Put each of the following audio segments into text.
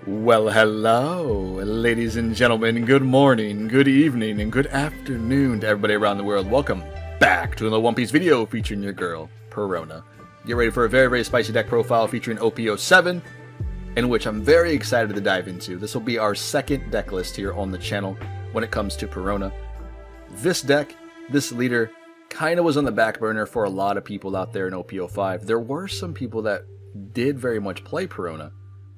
Well, hello, ladies and gentlemen. Good morning, good evening, and good afternoon to everybody around the world. Welcome back to another One Piece video featuring your girl, Perona. Get ready for a very spicy deck profile featuring OP07, in which I'm very excited to dive into. This will be our second deck list here on the channel when it comes to Perona. This deck, this leader, kind of was on the back burner for a lot of people out there in OP05. There were some people that did very much play Perona,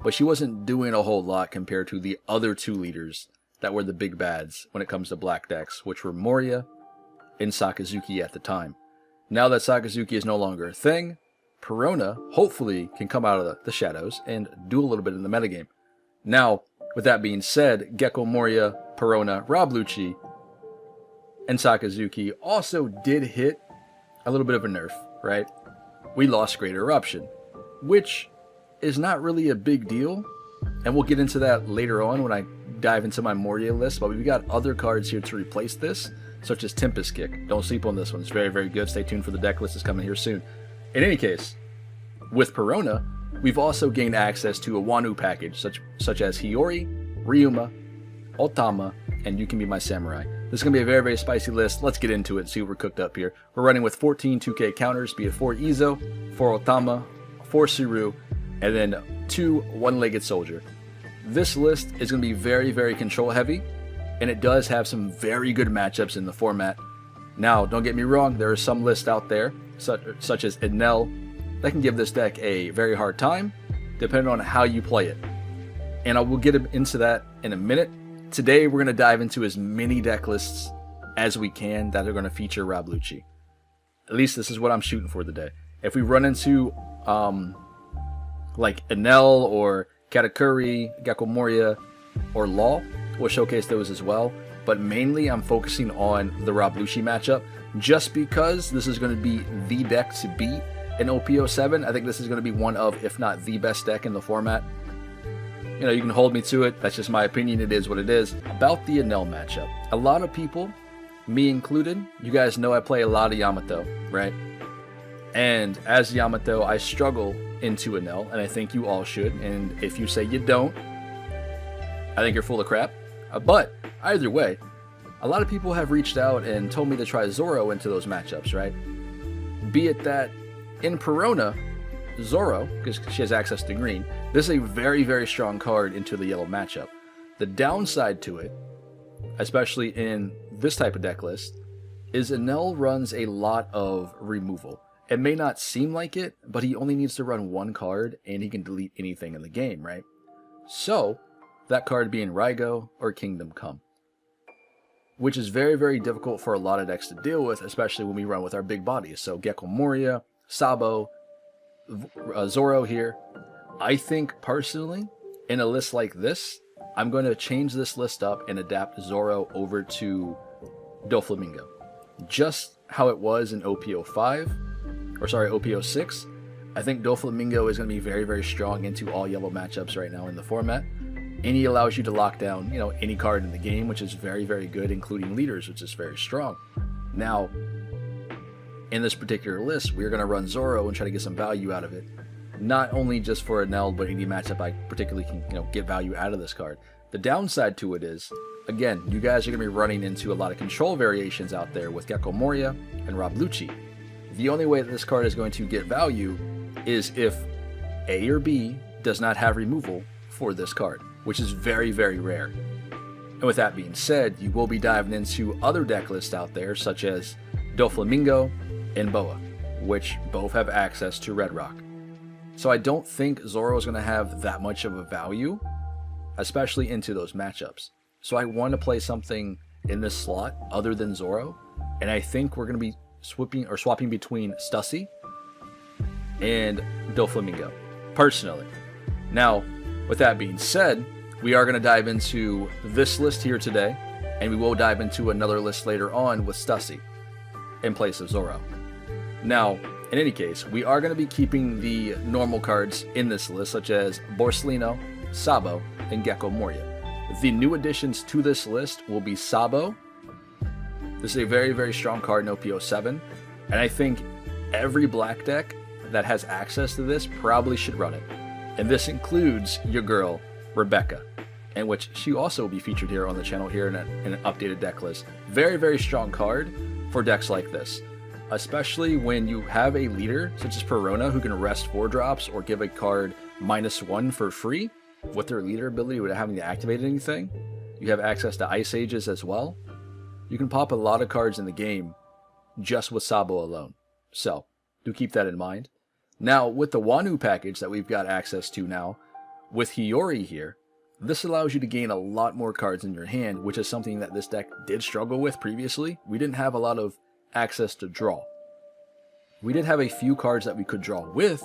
but she wasn't doing a whole lot compared to the other two leaders that were the big bads when it comes to black decks, which were Moria and Sakazuki at the time. Now that Sakazuki is no longer a thing, Perona hopefully can come out of the shadows and do a little bit in the metagame. Now, with that being said, Gecko Moria, Perona, Rob Lucci, and Sakazuki also did hit a little bit of a nerf, right? We lost Great Eruption, which is not really a big deal, and we'll get into that later on when I dive into my Moria list, but we've got other cards here to replace this, such as Tempest Kick. Don't sleep on this one, it's very good. Stay tuned for the deck list, is coming here soon. In any case, with Perona, we've also gained access to a Wano package, such as Hiyori, Ryuma, Otama, and You Can Be My Samurai. This is going to be a very spicy list. Let's get into it and see what we're cooked up here. We're running with 14 2K counters, be it 4 Izo, 4 Otama, 4 Suru, and then 2 one-legged soldier. This list is going to be very control heavy, and it does have some very good matchups in the format. Now, don't get me wrong, there are some lists out there, such as Enel, that can give this deck a very hard time, depending on how you play it. And I will get into that in a minute. Today, we're going to dive into as many deck lists as we can that are going to feature Rob Lucci. At least this is what I'm shooting for today. If we run into like Enel or Katakuri, Gecko Moria, or Law, we'll showcase those as well. But mainly I'm focusing on the Rob Lucci matchup, just because this is going to be the deck to beat in OP07. I think this is going to be one of, if not the best deck in the format. You know, you can hold me to it, that's just my opinion, it is what it is. About the Enel matchup, a lot of people, me included, you guys know I play a lot of Yamato, right? And as Yamato, I struggle into Enel, and I think you all should. And if you say you don't, I think you're full of crap. But either way, a lot of people have reached out and told me to try Zoro into those matchups, right? Be it that in Perona, Zoro, because she has access to green, this is a very strong card into the yellow matchup. The downside to it, especially in this type of deck list, is Enel runs a lot of removal. It may not seem like it, but he only needs to run one card and he can delete anything in the game, right? So, that card being Raigo or Kingdom Come, which is very difficult for a lot of decks to deal with, especially when we run with our big bodies. So Gecko Moria, Sabo, Zoro here. I think personally, in a list like this, I'm going to change this list up and adapt Zoro over to Doflamingo. Just how it was in OP05. Or sorry, OP06. I think Doflamingo is going to be very strong into all yellow matchups right now in the format. And he allows you to lock down, you know, any card in the game, which is very good, including leaders, which is very strong. Now, in this particular list, we're going to run Zoro and try to get some value out of it. Not only just for Enel, but any matchup I particularly can, you know, get value out of this card. The downside to it is, again, you guys are going to be running into a lot of control variations out there with Gecko Moria and Rob Lucci. The only way that this card is going to get value is if A or B does not have removal for this card, which is very rare. And with that being said, you will be diving into other deck lists out there, such as Doflamingo and Boa, which both have access to Red Rock. So I don't think Zoro is going to have that much of a value, especially into those matchups. So I want to play something in this slot other than Zoro, and I think we're going to be swapping between Stussy and Doflamingo, personally. Now, with that being said, we are going to dive into this list here today, and we will dive into another list later on with Stussy in place of Zoro. Now, in any case, we are going to be keeping the normal cards in this list, such as Borsalino, Sabo, and Gecko Moria. The new additions to this list will be Sabo. This is a very strong card in OP07, and I think every black deck that has access to this probably should run it. And this includes your girl, Rebecca, in which she also will be featured here on the channel here in an updated deck list. Very, very strong card for decks like this, especially when you have a leader such as Perona who can rest 4-drops or give a card -1 for free with their leader ability without having to activate anything. You have access to Ice Ages as well. You can pop a lot of cards in the game just with Sabo alone. So, do keep that in mind. Now, with the Wano package that we've got access to now, with Hiyori here, this allows you to gain a lot more cards in your hand, which is something that this deck did struggle with previously. We didn't have a lot of access to draw. We did have a few cards that we could draw with,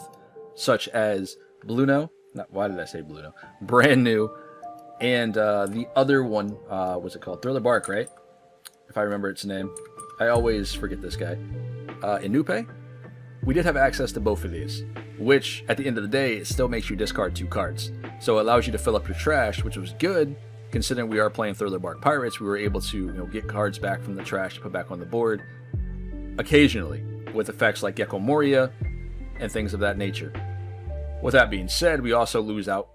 such as Bluno, why did I say Bluno? Brand New, and the other one, what's it called? Thriller Bark, right? If I remember its name. I always forget this guy. Inupe? We did have access to both of these, which, at the end of the day, it still makes you discard 2 cards. So it allows you to fill up your trash, which was good, considering we are playing Thriller Bark Pirates. We were able to, get cards back from the trash to put back on the board, occasionally, with effects like Gecko Moria and things of that nature. With that being said, we also lose out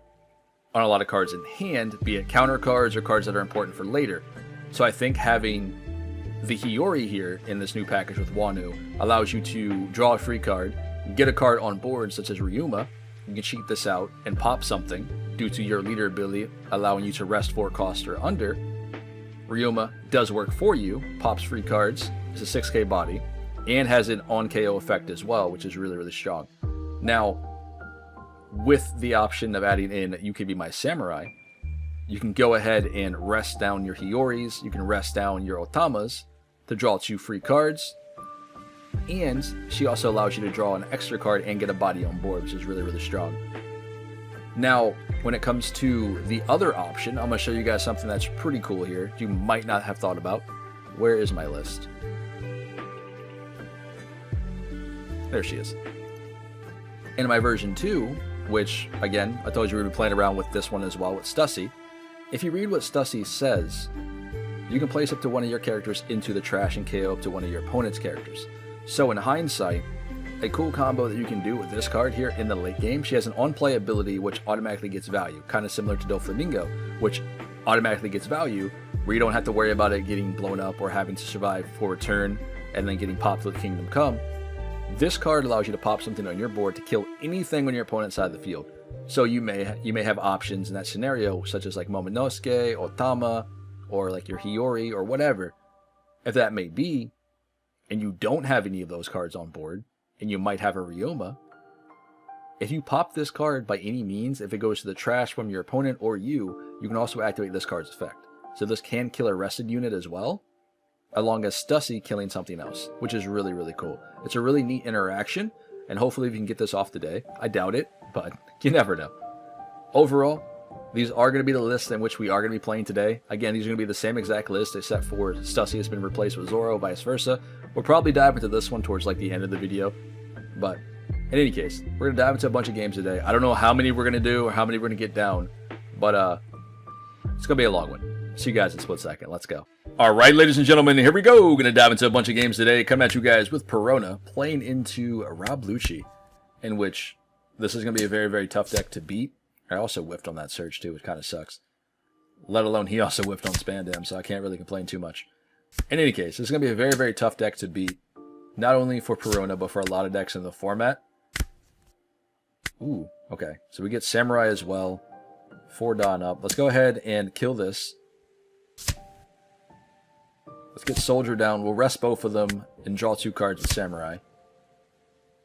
on a lot of cards in hand, be it counter cards or cards that are important for later. So I think having the Hiyori here in this new package with Wano allows you to draw a free card, get a card on board such as Ryuma. You can cheat this out and pop something due to your leader ability, allowing you to rest 4 cost or under. Ryuma does work for you, pops free cards, is a 6k body, and has an on KO effect as well, which is really, really strong. Now, with the option of adding in You Can Be My Samurai, you can go ahead and rest down your Hiyoris, you can rest down your Otamas to draw 2 free cards, and she also allows you to draw an extra card and get a body on board, which is really, really strong. Now, when it comes to the other option, I'm going to show you guys something that's pretty cool here, you might not have thought about. Where is my list? There she is. In my version 2, which, again, I told you we would be playing around with this one as well with Stussy. If you read what Stussy says, you can place up to one of your characters into the trash and KO up to one of your opponent's characters. So in hindsight, a cool combo that you can do with this card here in the late game, she has an on-play ability which automatically gets value, kind of similar to Doflamingo, which automatically gets value, where you don't have to worry about it getting blown up or having to survive for a turn and then getting popped with Kingdom Come. This card allows you to pop something on your board to kill anything on your opponent's side of the field. So you may have options in that scenario, such as like Momonosuke, Otama, or like your Hiyori, or whatever. If that may be, and you don't have any of those cards on board, and you might have a Ryuma, if you pop this card by any means, if it goes to the trash from your opponent or you can also activate this card's effect. So this can kill a rested unit as well, along as Stussy killing something else, which is really, really cool. It's a really neat interaction, and hopefully we can get this off today. I doubt it, but you never know. Overall, these are going to be the lists in which we are going to be playing today. Again, these are going to be the same exact list, except for Stussy has been replaced with Zoro, vice versa. We'll probably dive into this one towards like the end of the video, but in any case, we're going to dive into a bunch of games today. I don't know how many we're going to do or how many we're going to get down, but it's going to be a long one. See you guys in a split second. Let's go. All right, ladies and gentlemen, here we go. We're going to dive into a bunch of games today. Coming at you guys with Perona, playing into Rob Lucci, in which this is going to be a very, very tough deck to beat. I also whiffed on that search too, which kind of sucks. Let alone he also whiffed on Spandam, so I can't really complain too much. In any case, this is going to be a very, very tough deck to beat. Not only for Perona, but for a lot of decks in the format. Ooh, okay. So we get Samurai as well. 4 Dawn up. Let's go ahead and kill this. Let's get Soldier down. We'll rest both of them and draw 2 cards with Samurai.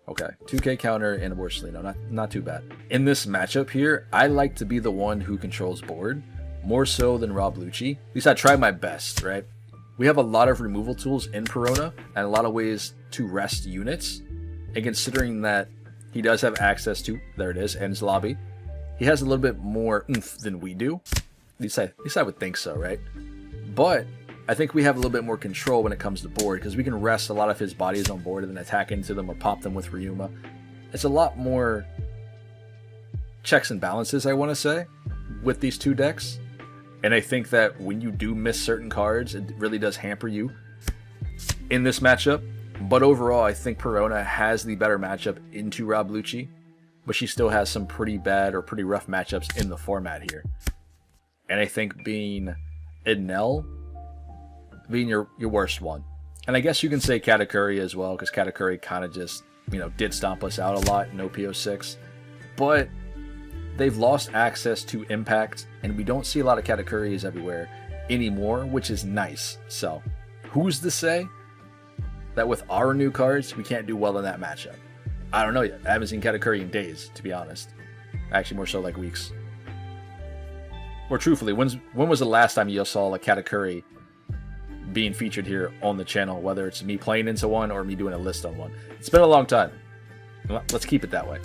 Okay, 2k counter and a Borsellino. Not too bad. In this matchup here, I like to be the one who controls board, more so than Rob Lucci. At least I try my best, right? We have a lot of removal tools in Perona and a lot of ways to rest units. And considering that he does have access to, there it is, Ends Lobby, he has a little bit more oomph than we do. At least I would think so, right? But I think we have a little bit more control when it comes to board, because we can rest a lot of his bodies on board and then attack into them or pop them with Ryuma. It's a lot more checks and balances, I want to say, with these two decks. And I think that when you do miss certain cards, it really does hamper you in this matchup. But overall, I think Perona has the better matchup into Rob Lucci. but she still has some pretty bad or pretty rough matchups in the format here. And I think being Enel being your worst one. And I guess you can say Katakuri as well, because Katakuri kind of just, did stomp us out a lot in OP06. But they've lost access to Impact, and we don't see a lot of Katakuris everywhere anymore, which is nice. So, who's to say that with our new cards, we can't do well in that matchup? I don't know yet. I haven't seen Katakuri in days, to be honest. Actually, more so like weeks. Or truthfully, when was the last time you saw a Katakuri being featured here on the channel, whether it's me playing into one or me doing a list on one? It's been a long time. Let's keep it that way.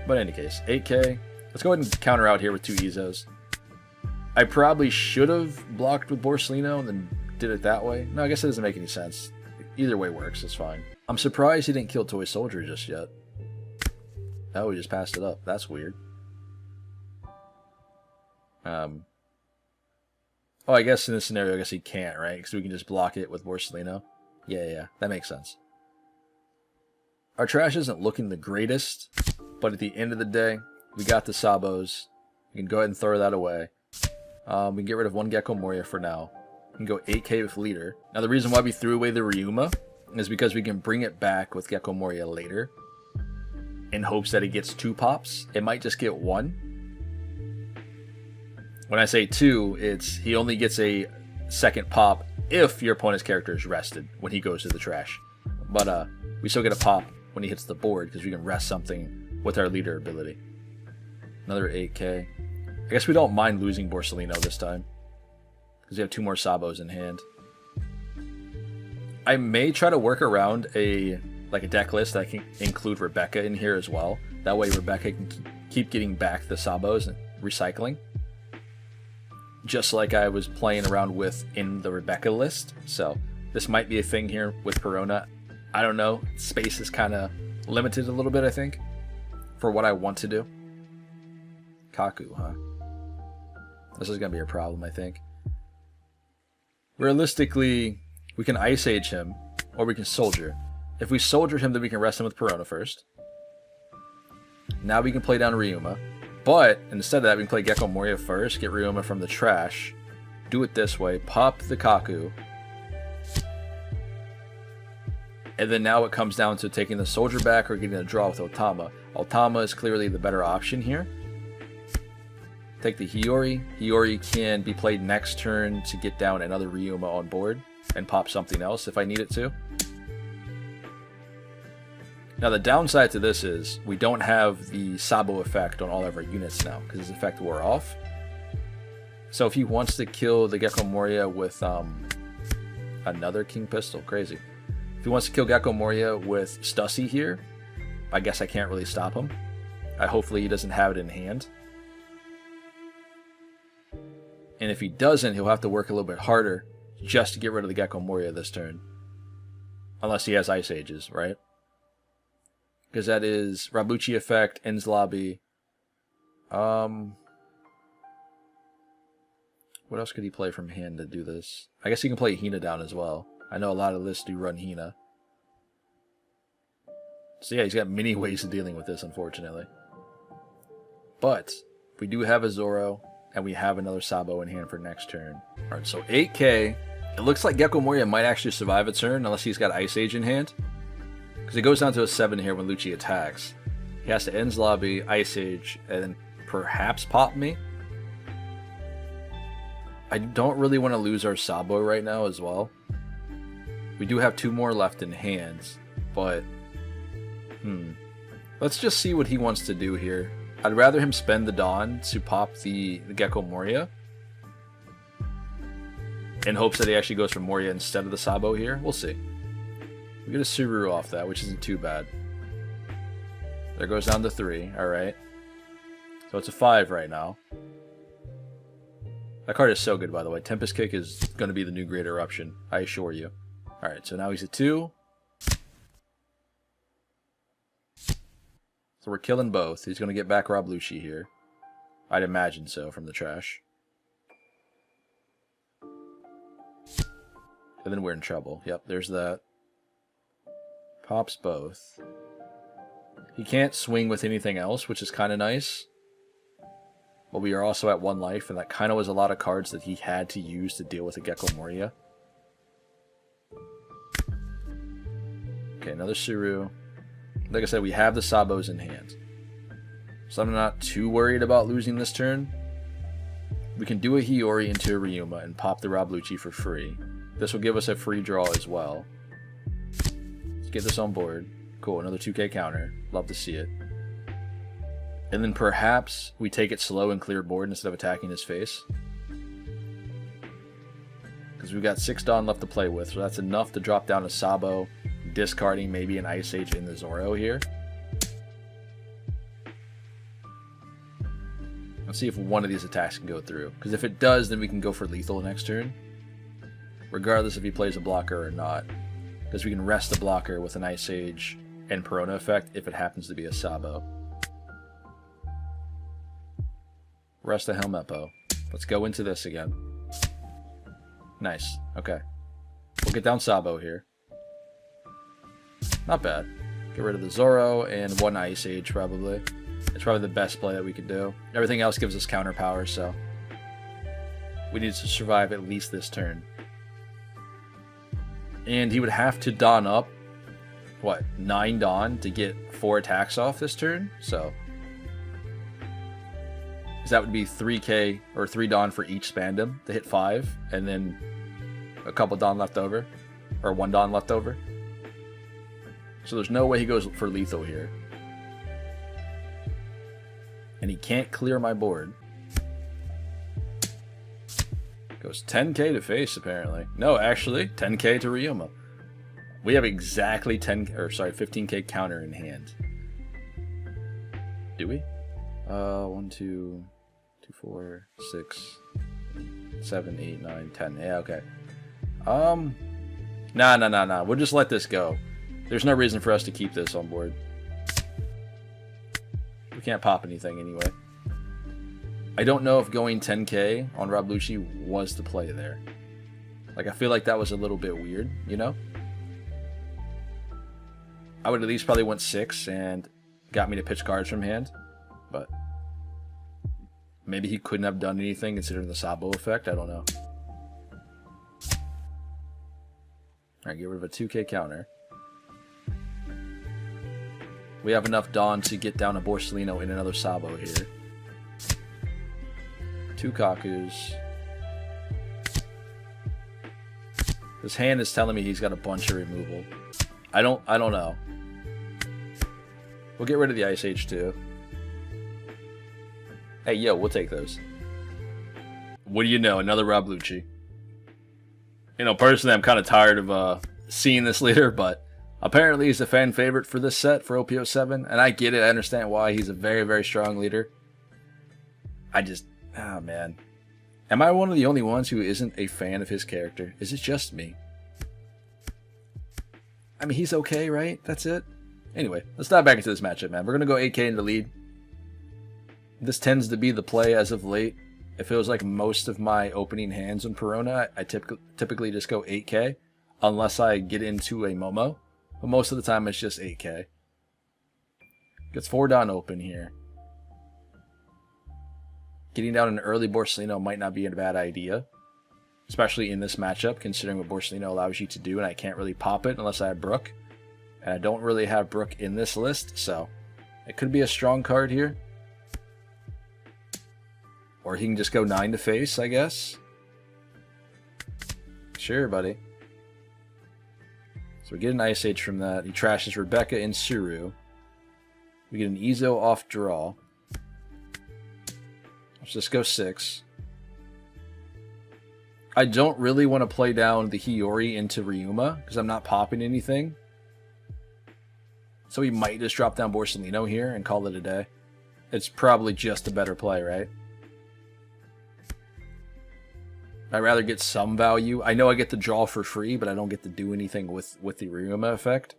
But in any case, 8k. Let's go ahead and counter out here with 2 Izos. I probably should have blocked with Borsellino and then did it that way. No, I guess it doesn't make any sense. Either way works, it's fine. I'm surprised he didn't kill Toy Soldier just yet. Oh, he just passed it up. That's weird. Oh, I guess in this scenario, I guess he can't, right? Because we can just block it with Borsellino. Yeah, that makes sense. Our trash isn't looking the greatest, but at the end of the day, we got the Sabos. We can go ahead and throw that away. We can get rid of 1 Gecko Moria for now. We can go 8k with Leader. Now, the reason why we threw away the Ryuma is because we can bring it back with Gecko Moria later in hopes that it gets 2 pops. It might just get 1. When I say 2, it's he only gets a second pop if your opponent's character is rested when he goes to the trash. But we still get a pop when he hits the board because we can rest something with our Leader ability. Another 8k. I guess we don't mind losing Borsellino this time because we have 2 more Sabos in hand. I may try to work around a deck list that can include Rebecca in here as well. That way Rebecca can keep getting back the Sabos and recycling. Just like I was playing around with in the Rebecca list. So this might be a thing here with Perona. I don't know. Space is kind of limited a little bit, I think, for what I want to do. Kaku, huh? This is going to be a problem, I think. Realistically, we can Ice Age him, or we can Soldier. If we Soldier him, then we can rest him with Perona first. Now we can play down Ryuma. But instead of that, we can play Gecko Moria first, get Ryuma from the trash, do it this way, pop the Kaku. And then now it comes down to taking the Soldier back or getting a draw with Otama. Otama is clearly the better option here. Take the Hiyori. Hiyori can be played next turn to get down another Ryuma on board and pop something else if I need it to. Now the downside to this is we don't have the Sabo effect on all of our units now because his effect wore off. So if he wants to kill the Gecko Moria with another King Pistol, crazy. If he wants to kill Gecko Moria with Stussy here, I guess I can't really stop him. Hopefully he doesn't have it in hand. And if he doesn't, he'll have to work a little bit harder just to get rid of the Gecko Moria this turn. Unless he has Ice Ages, right? Because that is Rabuchi effect, ends lobby. What else could he play from hand to do this? I guess he can play Hina down as well. I know a lot of lists do run Hina. So yeah, he's got many ways of dealing with this, unfortunately. But we do have a Zoro, and we have another Sabo in hand for next turn. Alright, so 8k. It looks like Gecko Moria might actually survive a turn unless he's got Ice Age in hand. Because it goes down to a 7 here when Lucci attacks. He has to ends lobby, Ice Age, and then perhaps pop me. I don't really want to lose our Sabo right now as well. We do have 2 more left in hands, but let's just see what he wants to do here. I'd rather him spend the Dawn to pop the Gecko Moria in hopes that he actually goes for Moria instead of the Sabo here. We'll see. We get a Suru off that, which isn't too bad. There goes down to 3. Alright. So it's a 5 right now. That card is so good, by the way. Tempest Kick is going to be the new Great Eruption. I assure you. Alright, so now he's at 2. So we're killing both. He's going to get back Rob Lucci here. I'd imagine so from the trash. And then we're in trouble. Yep, there's that. Pops both. He can't swing with anything else, which is kind of nice. But we are also at 1 life, and that kind of was a lot of cards that he had to use to deal with a Gecko Moria. Okay, another Suru. Like I said, we have the Sabos in hand. So I'm not too worried about losing this turn. We can do a Hiyori into a Ryuma and pop the Rabluchi for free. This will give us a free draw as well. Let's get this on board. Cool, another 2k counter. Love to see it. And then perhaps we take it slow and clear board instead of attacking his face. Because we've got 6 Dawn left to play with, so that's enough to drop down a Sabo, discarding maybe an Ice Age in the Zoro here. Let's see if one of these attacks can go through. Because if it does, then we can go for lethal next turn. Regardless if he plays a blocker or not. Because we can rest the blocker with an Ice Age and Perona effect if it happens to be a Sabo. Rest the Helmeppo. Let's go into this again. Nice. Okay. We'll get down Sabo here. Not bad. Get rid of the Zoro and 1 Ice Age probably. It's probably the best play that we could do. Everything else gives us counter power, so we need to survive at least this turn. And he would have to Dawn up, what, 9 Dawn to get 4 attacks off this turn? So that would be 3k or 3 Dawn for each Spandam to hit 5, and then a couple Dawn left over, or 1 Dawn left over. So there's no way he goes for lethal here. And he can't clear my board. Goes 10k to face, apparently. No, actually, 10k to Ryuma. We have exactly 15k counter in hand. Do we? 1, 2, 4, 6, 7, 8, 9, 10. Yeah, okay. Nah. We'll just let this go. There's no reason for us to keep this on board. We can't pop anything anyway. I don't know if going 10k on Rabluchi was the play there. Like, I feel like that was a little bit weird, you know? I would at least probably went 6 and got me to pitch cards from hand. But maybe he couldn't have done anything considering the Sabo effect. I don't know. Alright, get rid of a 2k counter. We have enough Dawn to get down a Borsellino and another Sabo here. 2 Kakus. His hand is telling me he's got a bunch of removal. I don't know. We'll get rid of the Ice Age too. Hey, yo, we'll take those. What do you know? Another Rabluchi. You know, personally, I'm kind of tired of seeing this leader, but apparently he's a fan favorite for this set, for OP07, and I get it. I understand why. He's a very, very strong leader. Oh, man. Am I one of the only ones who isn't a fan of his character? Is it just me? I mean, he's okay, right? That's it? Anyway, let's dive back into this matchup, man. We're going to go 8k in the lead. This tends to be the play as of late. It feels like most of my opening hands on Perona, I typically just go 8k, unless I get into a Momo. But most of the time, it's just 8k. Gets 4 Dawn open here. Getting down an early Borsellino might not be a bad idea. Especially in this matchup, considering what Borsellino allows you to do, and I can't really pop it unless I have Brook. And I don't really have Brook in this list, so it could be a strong card here. Or he can just go 9 to face, I guess. Sure, buddy. So we get an Ice Age from that. He trashes Rebecca and Suru. We get an Izo off draw. Let's just go 6. I don't really want to play down the Hiyori into Ryuma, because I'm not popping anything. So we might just drop down Borsellino here and call it a day. It's probably just a better play, right? I'd rather get some value. I know I get the draw for free, but I don't get to do anything with the Ryuma effect.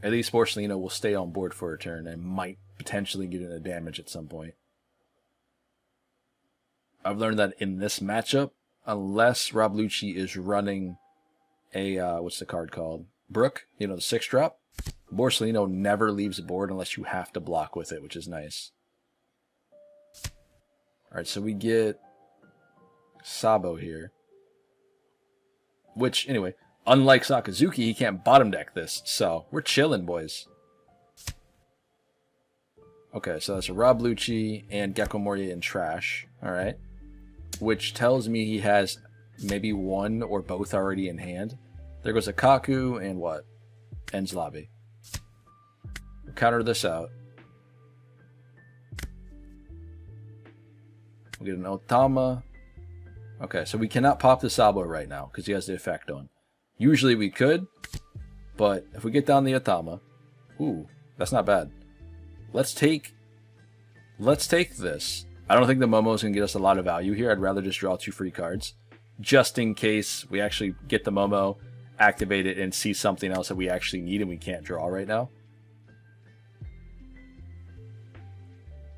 At least Borsellino will stay on board for a turn and might potentially get into damage at some point. I've learned that in this matchup, unless Rabluchi is running a, what's the card called? Brook, you know, the 6-drop. Borsalino never leaves the board unless you have to block with it, which is nice. Alright, so we get Sabo here. Which, anyway, unlike Sakazuki, he can't bottom deck this. So, we're chilling, boys. Okay, so that's a Rob Lucci and Gecko Moria in trash. Alright. Which tells me he has maybe one or both already in hand. There goes a Kaku and what? Enzlabi. We'll counter this out. We'll get an Otama. Okay, so we cannot pop the Sabo right now because he has the effect on. Usually we could, but if we get down the Otama, ooh, that's not bad. Let's take this. I don't think the Momo is going to get us a lot of value here. I'd rather just draw 2 free cards, just in case we actually get the Momo, activate it, and see something else that we actually need and we can't draw right now.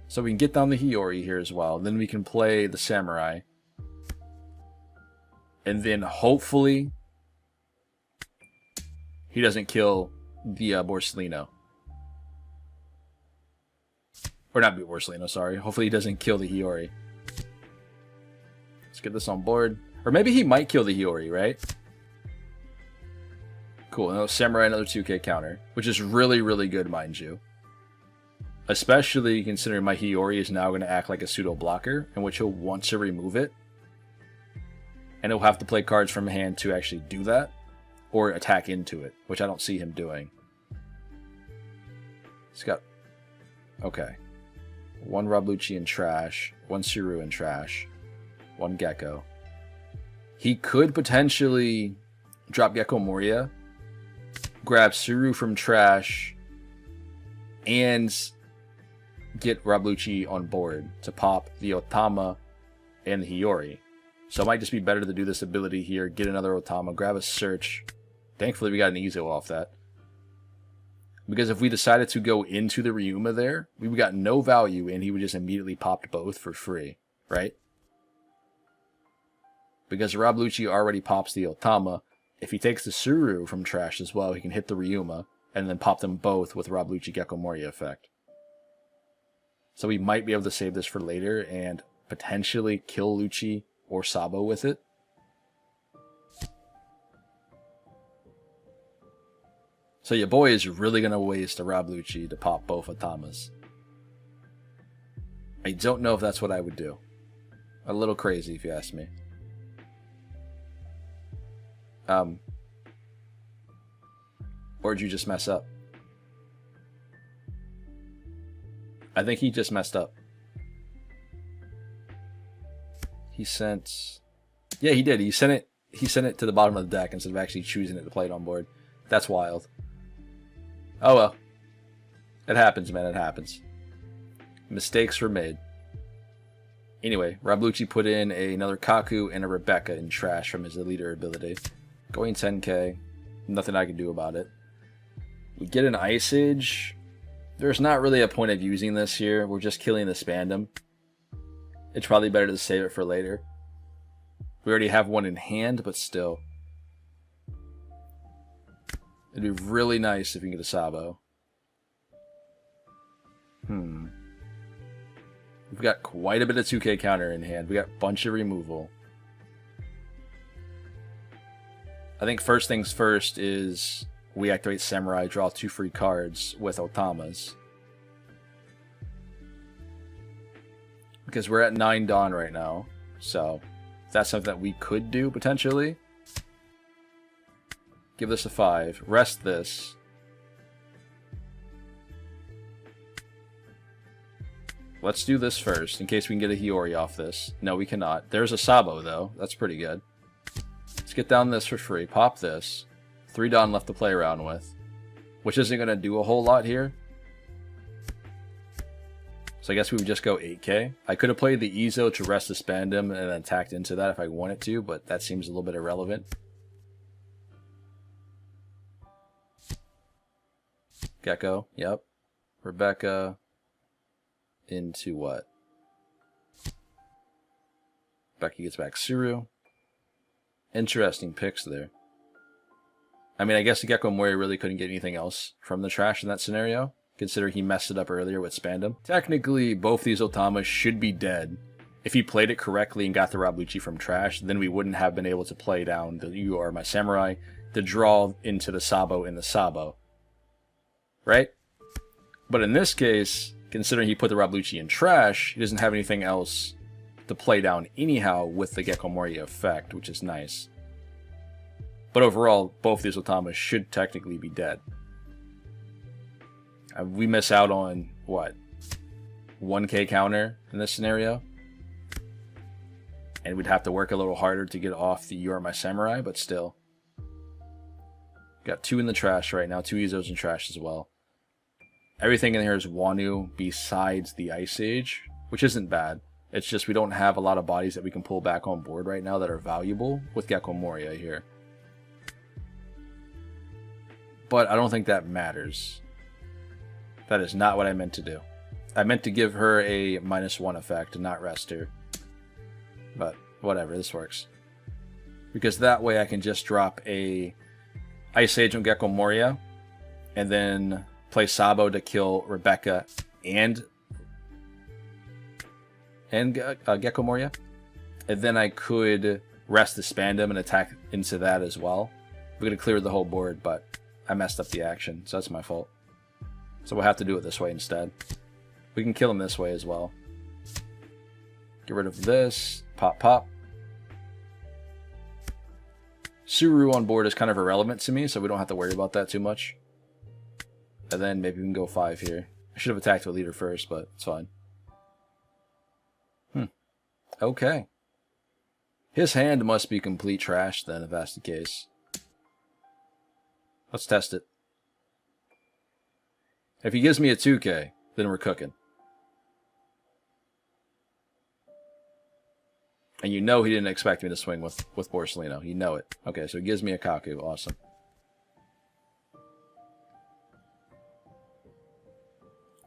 So we can get down the Hiyori here as well. Then we can play the Samurai. And then hopefully he doesn't kill the Borsalino. Or not Borsalino, sorry. Hopefully he doesn't kill the Hiyori. Let's get this on board. Or maybe he might kill the Hiyori, right? Cool. Another Samurai, another 2k counter. Which is really, really good, mind you. Especially considering my Hiyori is now going to act like a pseudo blocker, in which he'll want to remove it. And he'll have to play cards from hand to actually do that. Or attack into it, which I don't see him doing. He's got... Okay. 1 Roblucci in trash, 1 Suru in trash, 1 Gecko. He could potentially drop Gecko Moria, grab Suru from trash, and get Roblucci on board to pop the Otama and the Hiyori. So it might just be better to do this ability here, get another Otama, grab a search. Thankfully we got an Izo off that. Because if we decided to go into the Ryuma there, we got no value and he would just immediately pop both for free, right? Because Rob Lucci already pops the Otama. If he takes the Suru from trash as well, he can hit the Ryuma and then pop them both with Rob Lucci Gecko Moria effect. So we might be able to save this for later and potentially kill Lucci or Sabo with it. So your boy is really going to waste a Rob Lucci to pop both Otamas. I don't know if that's what I would do. A little crazy if you ask me. Or did you just mess up? I think he just messed up. He sent... Yeah, he did. He sent it to the bottom of the deck instead of actually choosing it to play it on board. That's wild. Oh well. It happens, man. It happens. Mistakes were made. Anyway, Rob Lucci put in another Kaku and a Rebecca in trash from his leader ability. Going 10k. Nothing I can do about it. We get an Ice Age. There's not really a point of using this here. We're just killing the Spandam. It's probably better to save it for later. We already have one in hand, but still. It'd be really nice if we can get a Sabo. We've got quite a bit of 2k counter in hand. We got a bunch of removal. I think first things first is we activate Samurai, draw 2 free cards with Otamas. Because we're at 9 Dawn right now. So that's something that we could do potentially. Give this a 5. Rest this. Let's do this first, in case we can get a Hiyori off this. No, we cannot. There's a Sabo, though. That's pretty good. Let's get down this for free. Pop this. 3 Dawn left to play around with. Which isn't going to do a whole lot here. So I guess we would just go 8k. I could have played the Izo to rest the Spandam and then attacked into that if I wanted to, but that seems a little bit irrelevant. Gecko, yep. Rebecca into what? Becky gets back Suru. Interesting picks there. I mean, I guess the Gecko Moria really couldn't get anything else from the trash in that scenario, considering he messed it up earlier with Spandam. Technically, both these Otamas should be dead. If he played it correctly and got the Rob Lucci from trash, then we wouldn't have been able to play down the You Are My Samurai, the draw into the Sabo in the Sabo. Right? But in this case, considering he put the Rob Lucci in trash, he doesn't have anything else to play down anyhow with the Gecko Moria effect, which is nice. But overall, both these Otamas should technically be dead. We miss out on, what, 1k counter in this scenario? And we'd have to work a little harder to get off the You Are My Samurai, but still. Got 2 in the trash right now, 2 Izos in trash as well. Everything in here is Wano besides the Ice Age, which isn't bad. It's just we don't have a lot of bodies that we can pull back on board right now that are valuable with Gecko Moria here. But I don't think that matters. That is not what I meant to do. I meant to give her a -1 effect and not rest her. But whatever, this works. Because that way I can just drop a Ice Age on Gecko Moria and then play Sabo to kill Rebecca and Gecko Moria. And then I could rest the Spandam and attack into that as well. We could have cleared the whole board, but I messed up the action, so that's my fault. So we'll have to do it this way instead. We can kill him this way as well. Get rid of this. Pop, pop. Suru on board is kind of irrelevant to me, so we don't have to worry about that too much. And then maybe we can go 5 here. I should have attacked the leader first, but it's fine. Okay. His hand must be complete trash then, if that's the case. Let's test it. If he gives me a 2k, then we're cooking. And you know he didn't expect me to swing with Borsellino. You know it. Okay, so he gives me a Kaku. Awesome.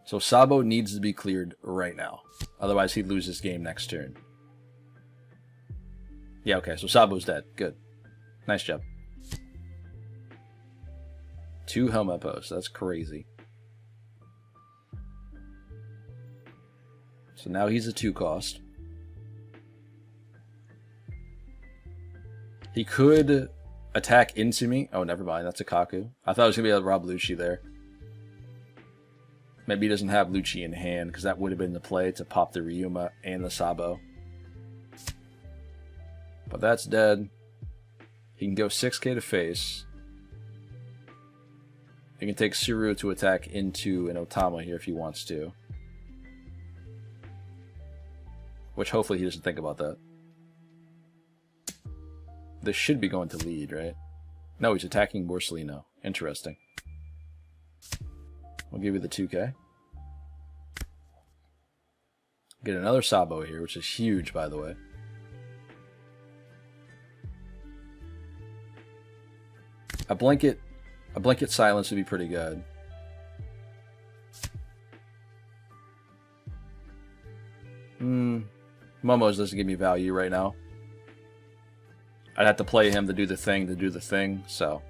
So Sabo needs to be cleared right now. Otherwise he'd lose his game next turn. Yeah, okay, so Sabo's dead. Good. Nice job. 2 helmet posts. That's crazy. So now he's a 2 cost. He could attack into me. Oh, never mind. That's a Kaku. I thought it was going to be a Rob Lucci there. Maybe he doesn't have Lucci in hand, because that would have been the play to pop the Ryuma and the Sabo. But that's dead. He can go 6k to face. He can take Suru to attack into an Otama here if he wants to. Which hopefully he doesn't think about that. This should be going to lead, right? No, he's attacking Borsellino. Interesting. We'll give you the 2k. Get another Sabo here, which is huge, by the way. A blanket silence would be pretty good. Momo's doesn't give me value right now. I'd have to play him to do the thing, so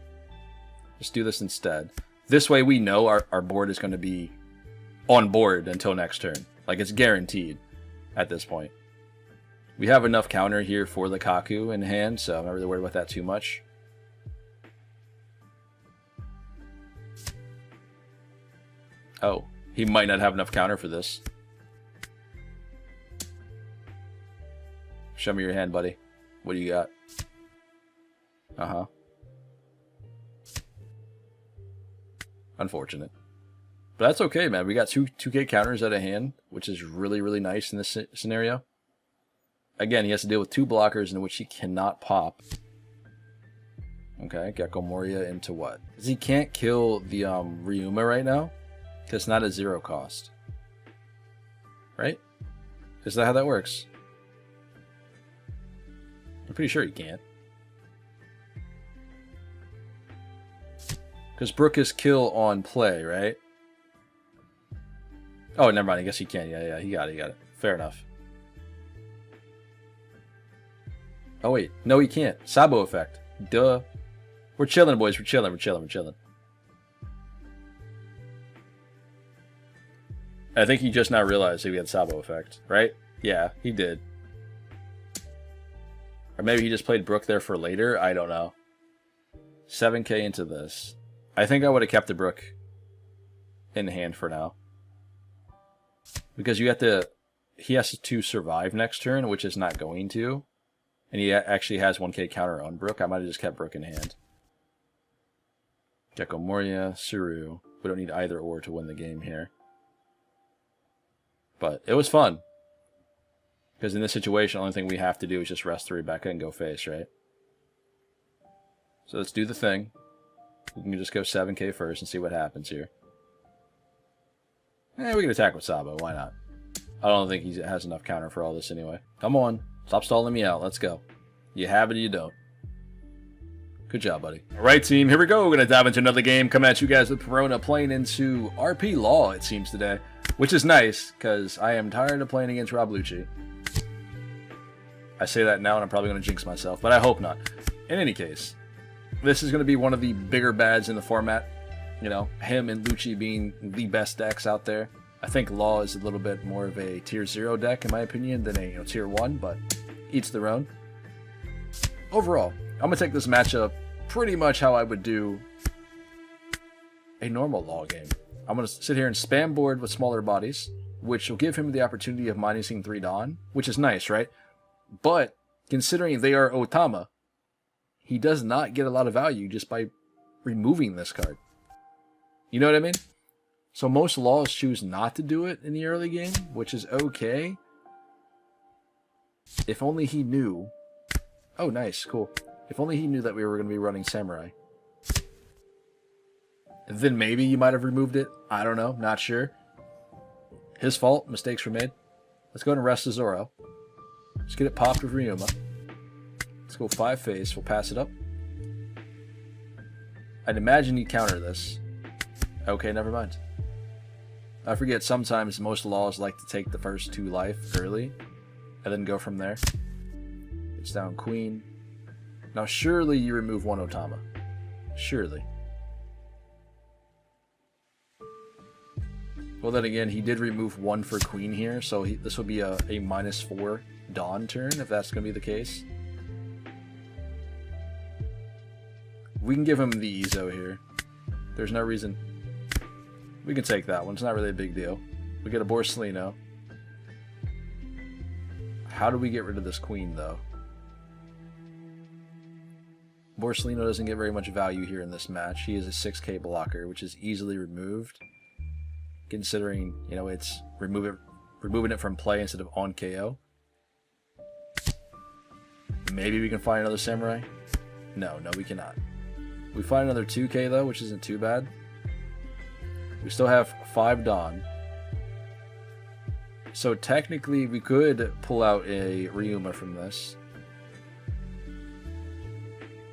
just do this instead. This way we know our board is going to be on board until next turn. Like, it's guaranteed at this point. We have enough counter here for the Kaku in hand, so I'm not really worried about that too much. Oh, he might not have enough counter for this. Show me your hand, buddy. What do you got? Uh-huh. Unfortunate. But that's okay, man. We got 2k counters out of hand, which is really, really nice in this scenario. Again, he has to deal with 2 blockers in which he cannot pop. Okay, Gecko Moria into what? Because he can't kill the Ryuma right now. Because it's not a 0 cost. Right? Is that how that works? I'm pretty sure he can't. Because Brook is kill on play, right? Oh, never mind. I guess he can. Yeah, he got it. Fair enough. Oh, wait. No, he can't. Sabo effect. Duh. We're chilling, boys. We're chilling. We're chilling. We're chilling. I think he just now realized he had Sabo effect, right? Yeah, he did. Or maybe he just played Brook there for later. I don't know. 7k into this. I think I would have kept the Brook in hand for now. Because you have to... He has to survive next turn, which is not going to. And he actually has 1k counter on Brook. I might have just kept Brook in hand. Gecko Moria, Suru. We don't need either or to win the game here. But it was fun. Because in this situation, the only thing we have to do is just rest the Rebecca and go face, right? So let's do the thing. We can just go 7k first and see what happens here. We can attack with Sabo. Why not? I don't think he has enough counter for all this anyway. Come on. Stop stalling me out. Let's go. You have it or you don't. Good job, buddy. All right, team. Here we go. We're going to dive into another game. Coming at you guys with Perona playing into RP Law, it seems, today. Which is nice, because I am tired of playing against Rob Lucci. I say that now, and I'm probably going to jinx myself, but I hope not. In any case, this is going to be one of the bigger bads in the format. You know, him and Lucci being the best decks out there. I think Law is a little bit more of a tier 0 deck, in my opinion, than a tier 1, but each their own. Overall, I'm going to take this matchup pretty much how I would do a normal Law game. I'm going to sit here and spam board with smaller bodies, which will give him the opportunity of minusing 3 Dawn, which is nice, right? But, considering they are Otama, he does not get a lot of value just by removing this card. You know what I mean? So most Laws choose not to do it in the early game, which is okay. If only he knew... Oh, nice, cool. If only he knew that we were going to be running Samurai. Then maybe you might have removed it. I don't know, not sure. His fault, mistakes were made. Let's go and rest the Zoro. Let's get it popped with Ryuma. Let's go 5 face, we'll pass it up. I'd imagine he'd counter this. Okay, never mind. I forget, sometimes most Laws like to take the first 2 life early, and then go from there. It's down Queen. Now surely you remove 1 Otama. Surely. Well then again, he did remove 1 for Queen here, so this will be a -4 Dawn turn, if that's going to be the case. We can give him the Ezo here. There's no reason... We can take that one. It's not really a big deal. We get a Borsellino. How do we get rid of this Queen, though? Borsellino doesn't get very much value here in this match. He is a 6k blocker, which is easily removed. Considering, you know, it's removing it from play instead of on KO. Maybe we can find another Samurai? No, we cannot. We find another 2k, though, which isn't too bad. We still have 5 Dawn. So technically we could pull out a Ryuma from this.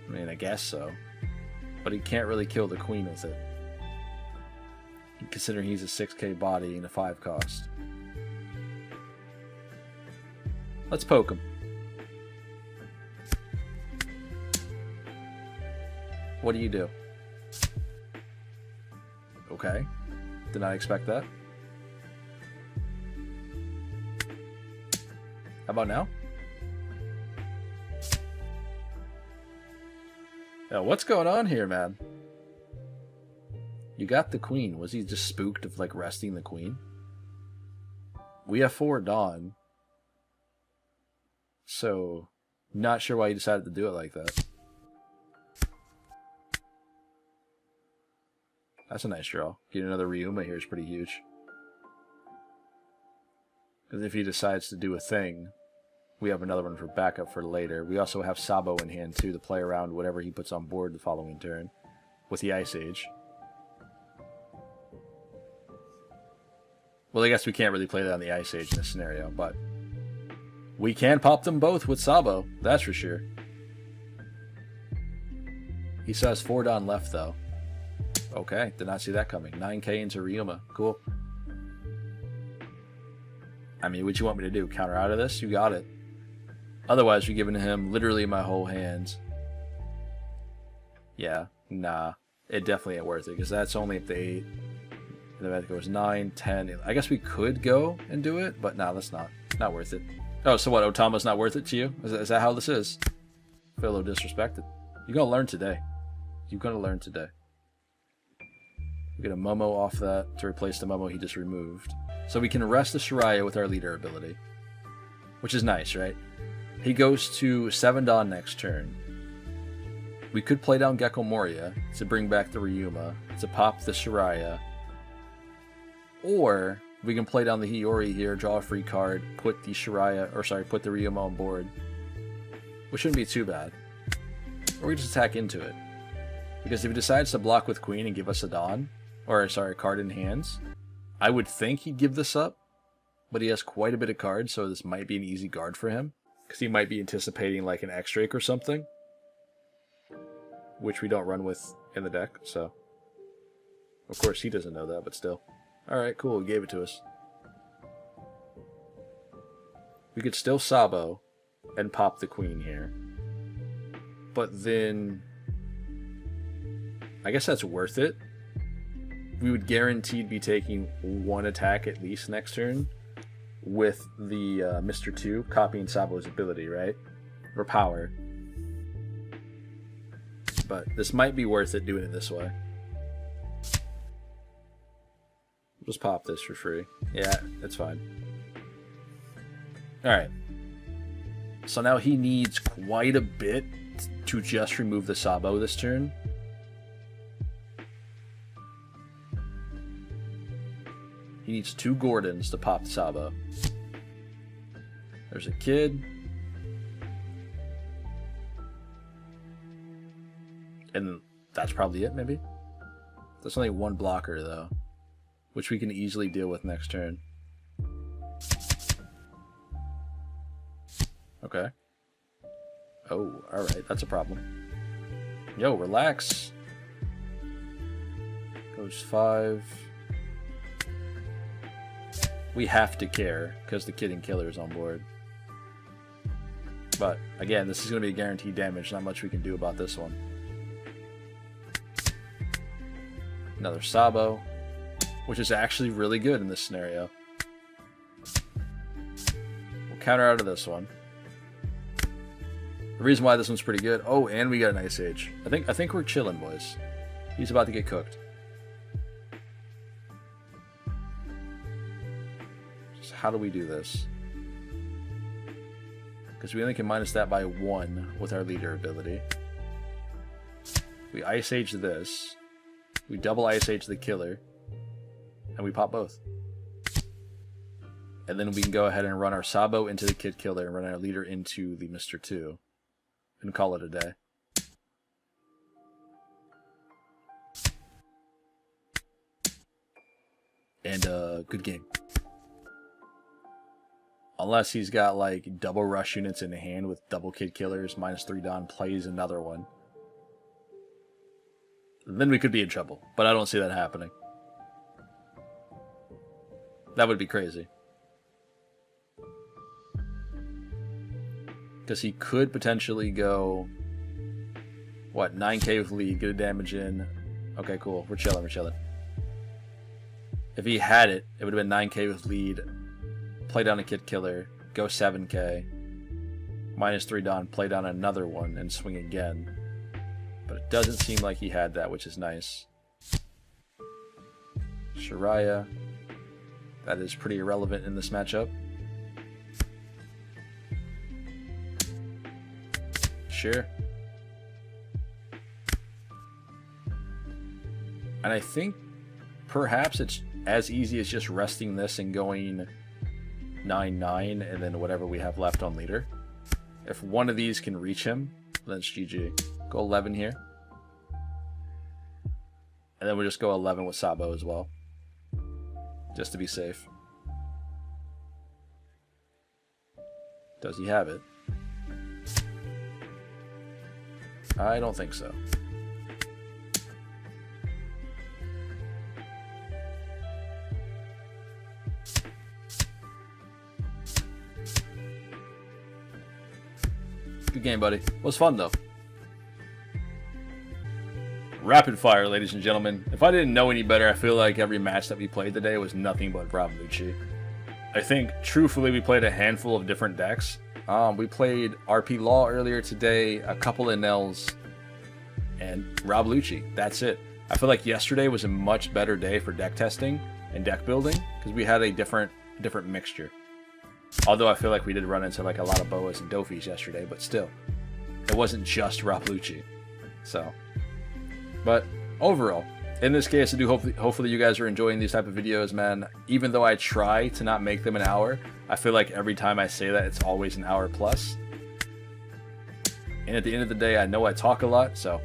I mean, I guess so. But he can't really kill the Queen with it. Considering he's a 6k body and a 5 cost. Let's poke him. What do you do? Okay. Did not expect that. How about now? Yo, what's going on here, man? You got the Queen. Was he just spooked of, like, resting the Queen? We have 4 Dawn. So, not sure why he decided to do it like that. That's a nice draw. Getting another Ryuma here is pretty huge. Because if he decides to do a thing, we have another one for backup for later. We also have Sabo in hand, too, to play around whatever he puts on board the following turn with the Ice Age. Well, I guess we can't really play that on the Ice Age in this scenario, but we can pop them both with Sabo, that's for sure. He still has 4 Dawn left, though. Okay, did not see that coming. 9k into Ryuma. Cool. I mean, what you want me to do? Counter out of this? You got it. Otherwise, you're giving him literally my whole hand. Yeah, nah. It definitely ain't worth it, because that's only if the 8. And then it goes 9, 10. I guess we could go and do it, but nah, that's not worth it. Oh, so what? Otama's not worth it to you? Is that how this is? I feel a little disrespected. You're gonna learn today. You're gonna learn today. We get a Momo off that to replace the Momo he just removed. So we can rest the Shiraya with our leader ability, which is nice, right? He goes to 7 Dawn next turn. We could play down Gecko Moria to bring back the Ryuma, to pop the Shiraya. Or we can play down the Hiyori here, draw a free card, put the Shiraya, or sorry, put the Ryuma on board. Which shouldn't be too bad. Or we just attack into it. Because if he decides to block with Queen and give us a Dawn, or sorry, a card in hands, I would think he'd give this up. But he has quite a bit of cards, so this might be an easy guard for him. Because he might be anticipating like an X-Drake or something. Which we don't run with in the deck, so. Of course he doesn't know that, but still. Alright, cool, he gave it to us. We could still Sabo and pop the Queen here. But then I guess that's worth it. We would guaranteed be taking 1 attack at least next turn with the Mr. 2 copying Sabo's ability, right? Or power. But this might be worth it doing it this way. Just pop this for free. Yeah, it's fine. Alright. So now he needs quite a bit to just remove the Sabo this turn. He needs 2 Gordons to pop the Sabo. There's a kid. And that's probably it, maybe? There's only 1 blocker, though. Which we can easily deal with next turn. Okay. Oh, alright, that's a problem. Yo, relax. Goes 5. We have to care, because the Kid and Killer is on board. But, again, this is going to be guaranteed damage. Not much we can do about this one. Another Sabo, which is actually really good in this scenario. We'll counter out of this one. The reason why this one's pretty good. Oh, and we got an Ice Age. I think we're chilling, boys. He's about to get cooked. So how do we do this? Because we only can minus that by 1 with our leader ability. We Ice Age this. We double Ice Age the Killer. And we pop both. And then we can go ahead and run our Sabo into the Kid Killer and run our leader into the Mr. 2. And call it a day. And good game. Unless he's got like double rush units in hand with double Kid Killers, -3 Dawn, plays another one. Then we could be in trouble. But I don't see that happening. That would be crazy. Because he could potentially go, what, 9k with lead, get a damage in. Okay, cool. We're chilling, we're chilling. If he had it, it would have been 9k with lead, play down a Kid Killer, go 7k, -3 Dawn, play down another one, and swing again. But it doesn't seem like he had that, which is nice. Shiraya. That is pretty irrelevant in this matchup. Sure. And I think perhaps it's as easy as just resting this and going 9-9 and then whatever we have left on leader. If one of these can reach him, then it's GG. Go 11 here. And then we'll just go 11 with Sabo as well. Just to be safe. Does he have it? I don't think so. Good game, buddy. It was fun, though. Rapid fire, ladies and gentlemen. If I didn't know any better, I feel like every match that we played today was nothing but Rob Lucci. I think, truthfully, we played a handful of different decks. We played RP Law earlier today, a couple of Nels, and Rob Lucci. That's it. I feel like yesterday was a much better day for deck testing and deck building because we had a different mixture. Although I feel like we did run into like a lot of Boas and Dofis yesterday, but still, it wasn't just Rob Lucci. So, but overall, in this case, I do hopefully you guys are enjoying these type of videos, man. Even though I try to not make them an hour, I feel like every time I say that, it's always an hour plus. And at the end of the day, I know I talk a lot, so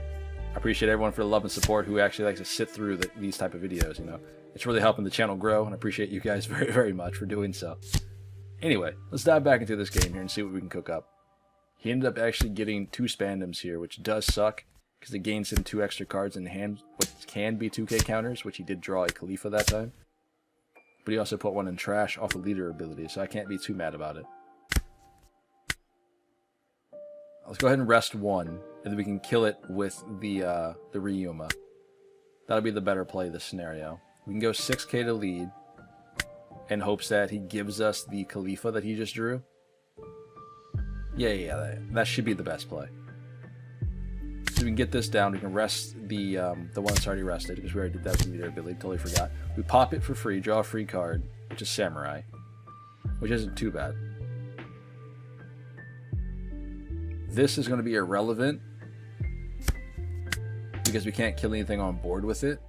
I appreciate everyone for the love and support who actually likes to sit through these type of videos, you know. It's really helping the channel grow, and I appreciate you guys very, very much for doing so. Anyway, let's dive back into this game here and see what we can cook up. He ended up actually getting 2 Spandems here, which does suck, because it gains him 2 extra cards in hand, which can be 2k counters, which he did draw a Khalifa that time. But he also put 1 in trash off the leader ability, so I can't be too mad about it. Let's go ahead and rest 1, and then we can kill it with the Ryuma. That'll be the better play of this scenario. We can go 6k to lead, in hopes that he gives us the Khalifa that he just drew. Yeah, that should be the best play. So we can get this down. We can rest the one that's already rested, because we already did that with the leader ability. Totally forgot. We pop it for free, draw a free card, which is Samurai, which isn't too bad. This is going to be irrelevant because we can't kill anything on board with it,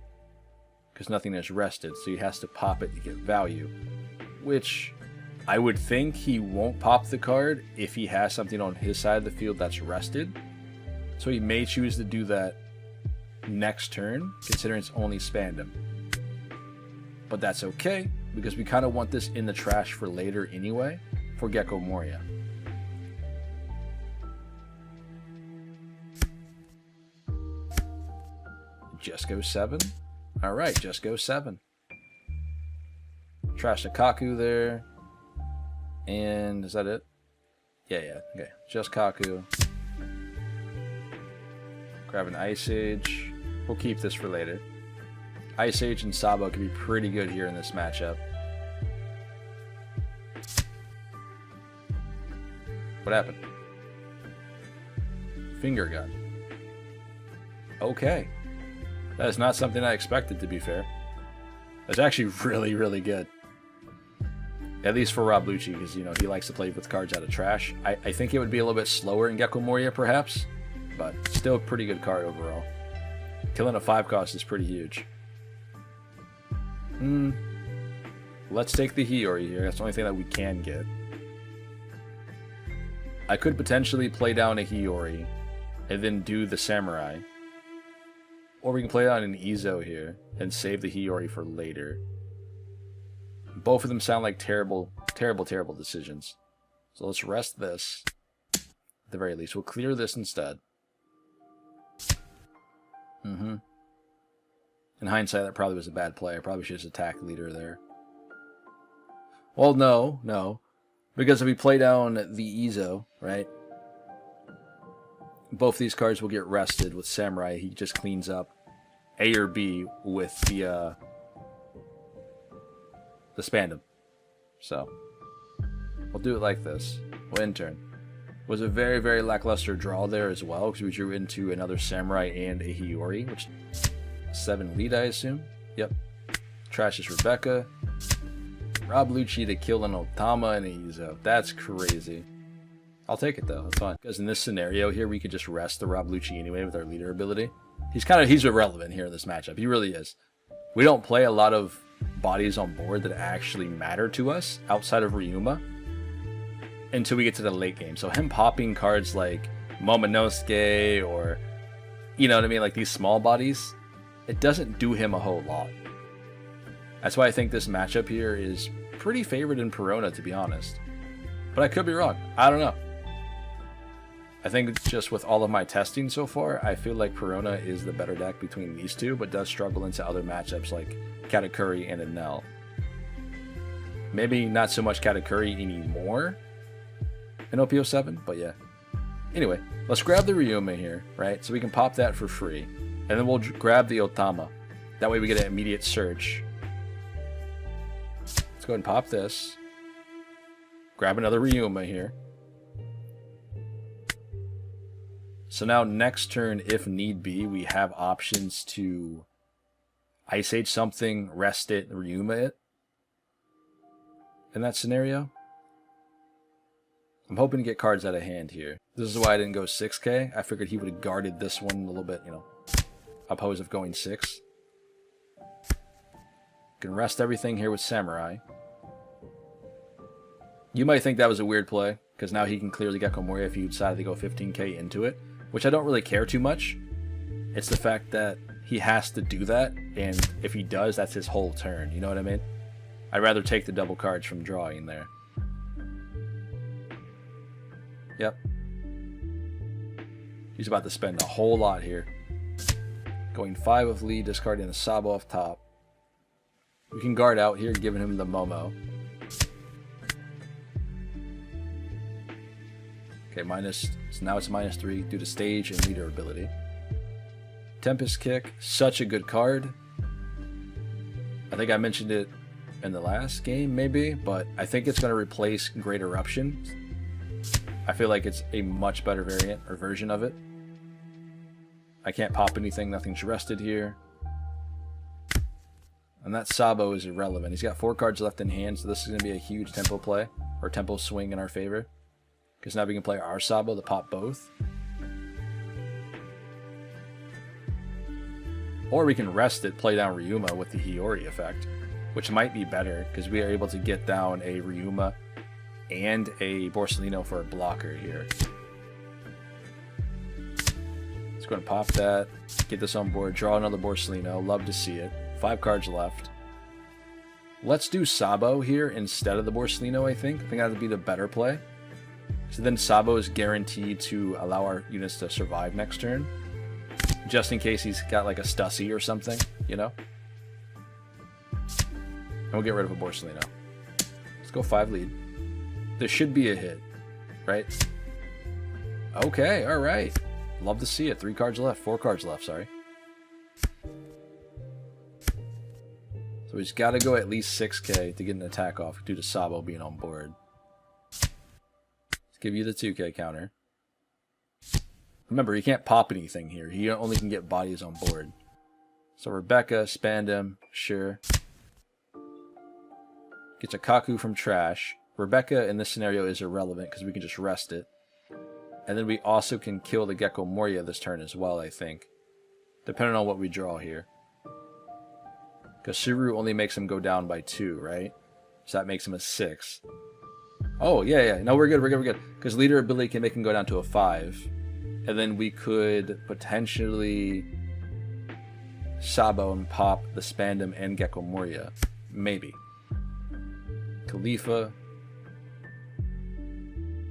because nothing is rested, so he has to pop it to get value, which I would think he won't pop the card if he has something on his side of the field that's rested, so he may choose to do that next turn, considering it's only Spandam. But that's okay, because we kind of want this in the trash for later anyway, for Gecko Moria. Just go 7. Alright, just go 7. Trash the Kaku there. And is that it? Yeah. Okay. Just Kaku. Grab an Ice Age. We'll keep this for later. Ice Age and Sabo could be pretty good here in this matchup. What happened? Finger gun. Okay. That is not something I expected, to be fair. That's actually really, really good. At least for Rob Lucci, because, you know, he likes to play with cards out of trash. I think it would be a little bit slower in Gecko Moria, perhaps. But still a pretty good card overall. Killing a 5 cost is pretty huge. Let's take the Hiyori here. That's the only thing that we can get. I could potentially play down a Hiyori and then do the Samurai. Or we can play on an Izo here and save the Hiyori for later. Both of them sound like terrible decisions. So let's rest this. At the very least, we'll clear this instead. In hindsight, that probably was a bad play. I probably should just attack leader there. Well, no. Because if we play down the Izo, right? Both these cards will get rested with Samurai. He just cleans up A or B with the Spandam. So we'll do it like this. We'll intern. Was a very, very lackluster draw there as well, because we drew into another Samurai and a Hiyori, which 7 lead, I assume. Yep. Trash is Rebecca. Rob Lucci to kill an Otama and a Izo. That's crazy. I'll take it though. That's fine. Because in this scenario here, we could just rest the Rob Lucci anyway with our leader ability. He's irrelevant here in this matchup. He really is. We don't play a lot of bodies on board that actually matter to us outside of Ryuma until we get to the late game. So him popping cards like Momonosuke or, you know what I mean, like these small bodies, it doesn't do him a whole lot. That's why I think this matchup here is pretty favored in Perona, to be honest. But I could be wrong. I don't know. I think just with all of my testing so far, I feel like Perona is the better deck between these two, but does struggle into other matchups like Katakuri and Enel. Maybe not so much Katakuri anymore in OP07, but yeah. Anyway, let's grab the Ryuma here, right? So we can pop that for free. And then we'll grab the Otama. That way we get an immediate search. Let's go ahead and pop this. Grab another Ryuma here. So now next turn, if need be, we have options to Ice Age something, rest it, Ryuma it. In that scenario. I'm hoping to get cards out of hand here. This is why I didn't go 6k. I figured he would have guarded this one a little bit, you know, opposed of going 6. Can rest everything here with Samurai. You might think that was a weird play, because now he can clearly Gecko Moria if you decided to go 15k into it, which I don't really care too much. It's the fact that he has to do that, and if he does, that's his whole turn, you know what I mean? I'd rather take the double cards from drawing there. Yep. He's about to spend a whole lot here. Going 5 of lead, discarding a Sabo off top. We can guard out here, giving him the Momo. Okay, so now it's -3 due to stage and leader ability. Tempest Kick, such a good card. I think I mentioned it in the last game, maybe, but I think it's going to replace Great Eruption. I feel like it's a much better variant or version of it. I can't pop anything, nothing's rested here. And that Sabo is irrelevant. He's got 4 cards left in hand, so this is going to be a huge tempo play, or tempo swing in our favor. Because now we can play our Sabo to pop both. Or we can rest it, play down Ryuma with the Hiyori effect, which might be better, because we are able to get down a Ryuma and a Borsellino for a blocker here. Let's go ahead and pop that, get this on board, draw another Borsellino, love to see it. 5 cards left. Let's do Sabo here instead of the Borsellino, I think. I think that would be the better play. So then Sabo is guaranteed to allow our units to survive next turn. Just in case he's got like a Stussy or something, you know? And we'll get rid of a Borsellino. Let's go 5 lead. This should be a hit, right? Okay, alright. Love to see it. 3 cards left. 4 cards left, sorry. So he's got to go at least 6k to get an attack off due to Sabo being on board. Let's give you the 2k counter. Remember, he can't pop anything here. He only can get bodies on board. So Rebecca, Spandam, sure. Gets a Kaku from trash. Rebecca in this scenario is irrelevant because we can just rest it. And then we also can kill the Gecko Moria this turn as well, I think. Depending on what we draw here. Because Suru only makes him go down by 2, right? So that makes him a 6. Oh, yeah. No, we're good. Because leader ability can make him go down to a 5. And then we could potentially Sabo and pop the Spandam and Gecko Moria. Maybe. Khalifa.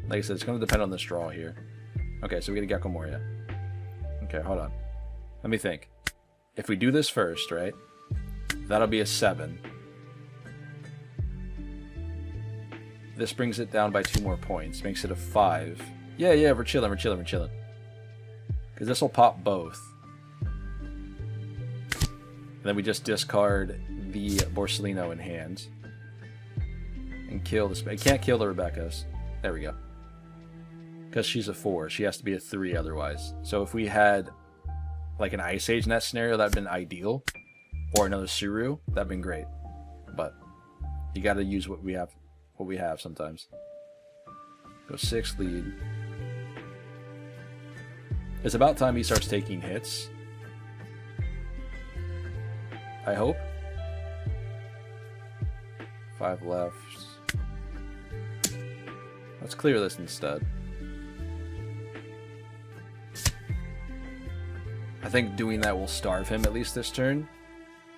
Like I said, it's going to depend on this draw here. Okay, so we get a Gecko Moria. Okay, hold on. Let me think. If we do this first, right? That'll be a 7. This brings it down by 2 more points. Makes it a 5. Yeah, we're chilling. Because this will pop both. And then we just discard the Borsellino in hand. And kill this. I can't kill the Rebecca's. There we go. Because she's a 4. She has to be a 3 otherwise. So if we had like an Ice Age in that scenario, that would have been ideal. Or another Suru, that would have been great. But you got to use what we have sometimes. Go 6 lead. It's about time he starts taking hits. I hope. 5 left. Let's clear this instead. I think doing that will starve him at least this turn.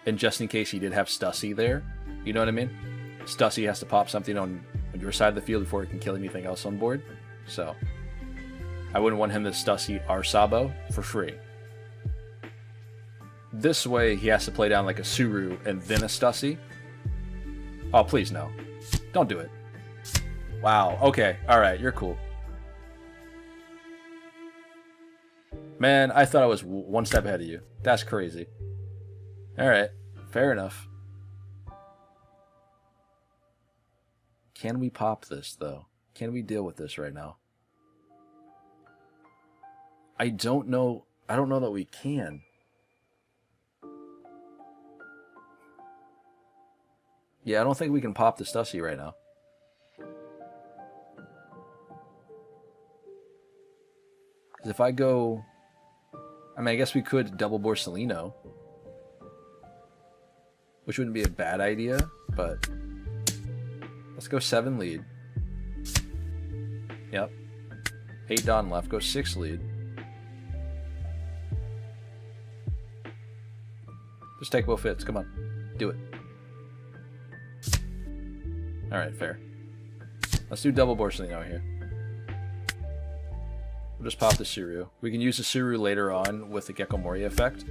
And just in case he did have Stussy there. You know what I mean? Stussy has to pop something on your side of the field before he can kill anything else on board. So I wouldn't want him to Stussy our Sabo for free. This way he has to play down like a Suru and then a Stussy. Oh, please no. Don't do it. Wow, okay, alright, you're cool. Man, I thought I was one step ahead of you. That's crazy. Alright, fair enough. Can we pop this, though? Can we deal with this right now? I don't know. I don't know that we can. Yeah, I don't think we can pop the Stussy right now. Because if I go... I mean, I guess we could double Borsalino. Which wouldn't be a bad idea, but... Let's go 7 lead. Yep. 8 Don left. Go 6 lead. Just take both hits. Come on. Do it. Alright, fair. Let's do double Borsalino here. We'll just pop the Suru. We can use the Suru later on with the Gecko Moria effect.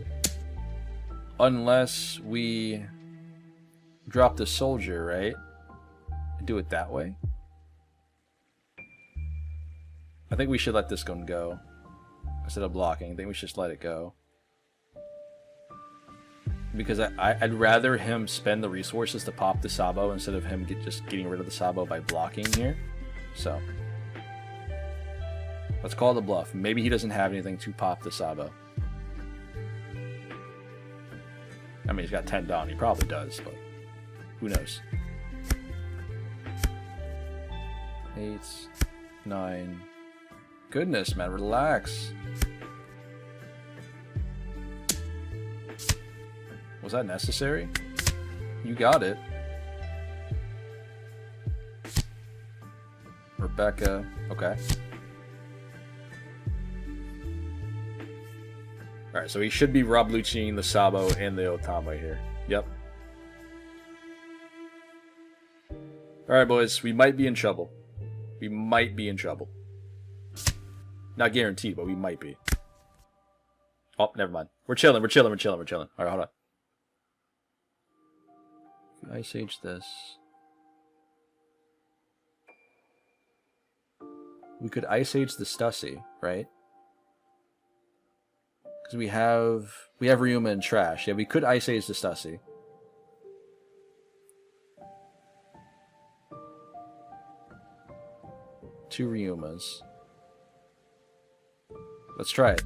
Unless we drop the Soldier, right? And do it that way. I think we should let this one go. Instead of blocking, I think we should just let it go. Because I'd rather him spend the resources to pop the Sabo instead of him just getting rid of the Sabo by blocking here. So, let's call the bluff. Maybe he doesn't have anything to pop the Sabo. I mean, he's got 10 down. He probably does, but who knows? 8, 9. Goodness, man, relax. Was that necessary? You got it. Rebecca. Okay. Alright, so he should be Rob Lucci, the Sabo, and the Otama here. Yep. Alright, boys. We might be in trouble. We might be in trouble. Not guaranteed, but we might be. Oh, never mind. We're chilling, we're chilling, we're chilling, we're chilling. Alright, hold on. Ice Age this. We could Ice Age the Stussy, right? Because we have Ryuma and Trash. Yeah, we could Ice Age the Stussy. Two Ryumas. Let's try it.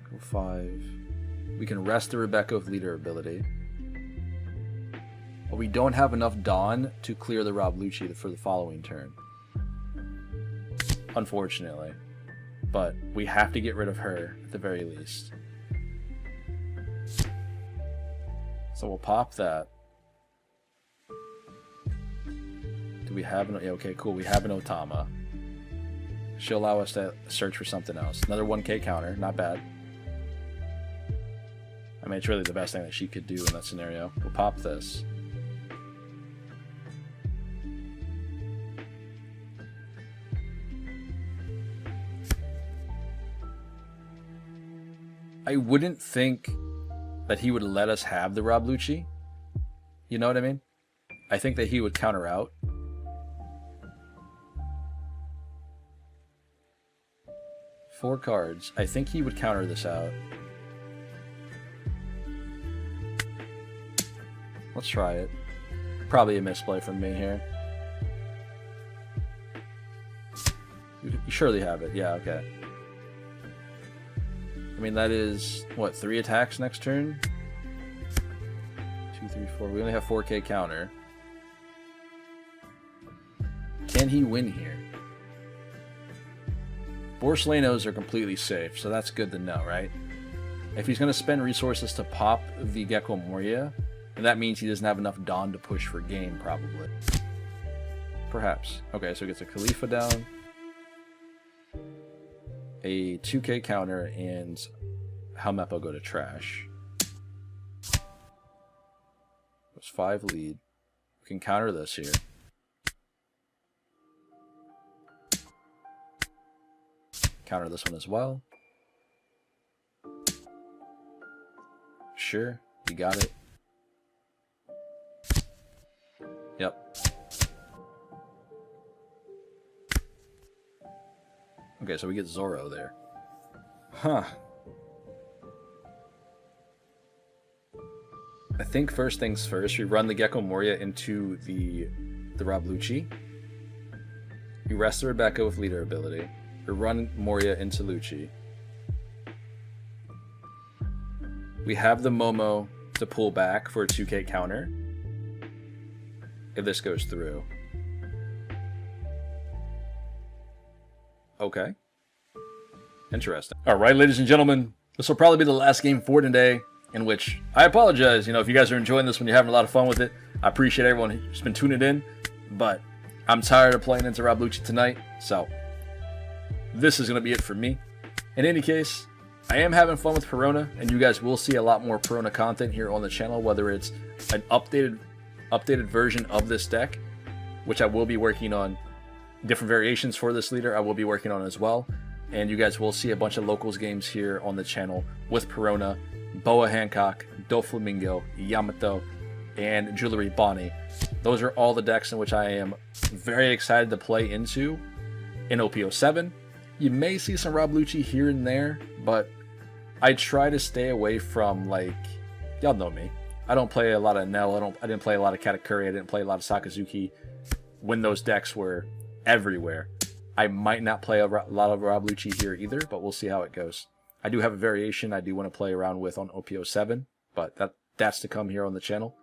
Go 5. We can rest the Rebecca with leader ability. But we don't have enough Dawn to clear the Rob Lucci for the following turn. Unfortunately. But we have to get rid of her at the very least. So we'll pop that. Do we have an... Yeah, okay, cool. We have an Otama. She'll allow us to search for something else. Another 1k counter. Not bad. I mean, it's really the best thing that she could do in that scenario. We'll pop this. I wouldn't think that he would let us have the Rob Lucci. You know what I mean? I think that he would counter out. Four cards. I think he would counter this out. Let's try it. Probably a misplay from me here. You surely have it. Yeah, okay. I mean, that is, what, 3 attacks next turn? 2, 3, 4. We only have 4k counter. Can he win here? Borsalinos are completely safe, so that's good to know, right? If he's going to spend resources to pop the Gecko Moria, then that means he doesn't have enough Dawn to push for game, probably. Perhaps. Okay, so he gets a Khalifa down, a 2k counter, and Helmeppo go to trash. That's 5 lead. We can counter this here. Counter this one as well. Sure, you got it. Yep. Okay, so we get Zoro there. Huh. I think first things first, we run the Gecko Moria into the Rob Lucci. We rest the Rebecca with leader ability. We run Moria into Lucci. We have the Momo to pull back for a 2k counter if this goes through. Okay. Interesting. Alright, ladies and gentlemen, this will probably be the last game for today, in which I apologize, if you guys are enjoying this when you're having a lot of fun with it. I appreciate everyone who's been tuning in, but I'm tired of playing into Rob Lucci tonight, so this is going to be it for me. In any case, I am having fun with Perona, and you guys will see a lot more Perona content here on the channel, whether it's an updated version of this deck, which I will be working on, different variations for this leader I will be working on as well, and you guys will see a bunch of locals games here on the channel with Perona, Boa Hancock, Doflamingo, Yamato, and Jewelry Bonnie. Those are all the decks in which I am very excited to play into in OP07. You may see some Rob Lucci here and there, but I try to stay away from, y'all know me. I don't play a lot of Nell, I didn't play a lot of Katakuri, I didn't play a lot of Sakazuki when those decks were everywhere. I might not play a lot of Rob Lucci here either, but we'll see how it goes. I do have a variation I do want to play around with on OP07, but that's to come here on the channel.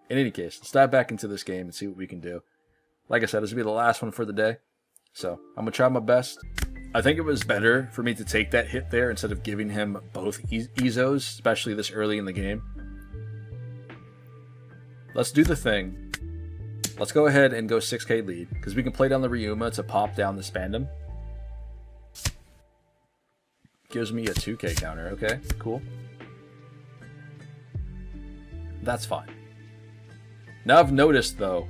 In any case, let's dive back into this game and see what we can do. Like I said, this will be the last one for the day, so I'm going to try my best. I think it was better for me to take that hit there instead of giving him both Izos, especially this early in the game. Let's do the thing. Let's go ahead and go 6k lead, because we can play down the Ryuma to pop down the Spandam. Gives me a 2k counter, okay, cool. That's fine. Now I've noticed, though,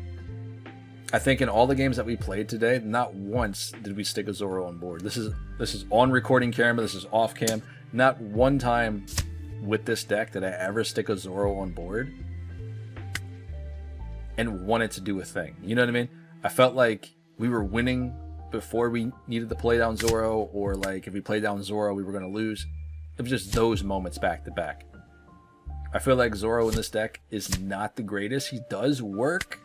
I think in all the games that we played today, not once did we stick a Zoro on board. This is on recording camera, this is off cam. Not one time with this deck did I ever stick a Zoro on board and wanted to do a thing. You know what I mean? I felt like we were winning before we needed to play down Zoro, or if we played down Zoro, we were going to lose. It was just those moments back to back. I feel like Zoro in this deck is not the greatest. He does work,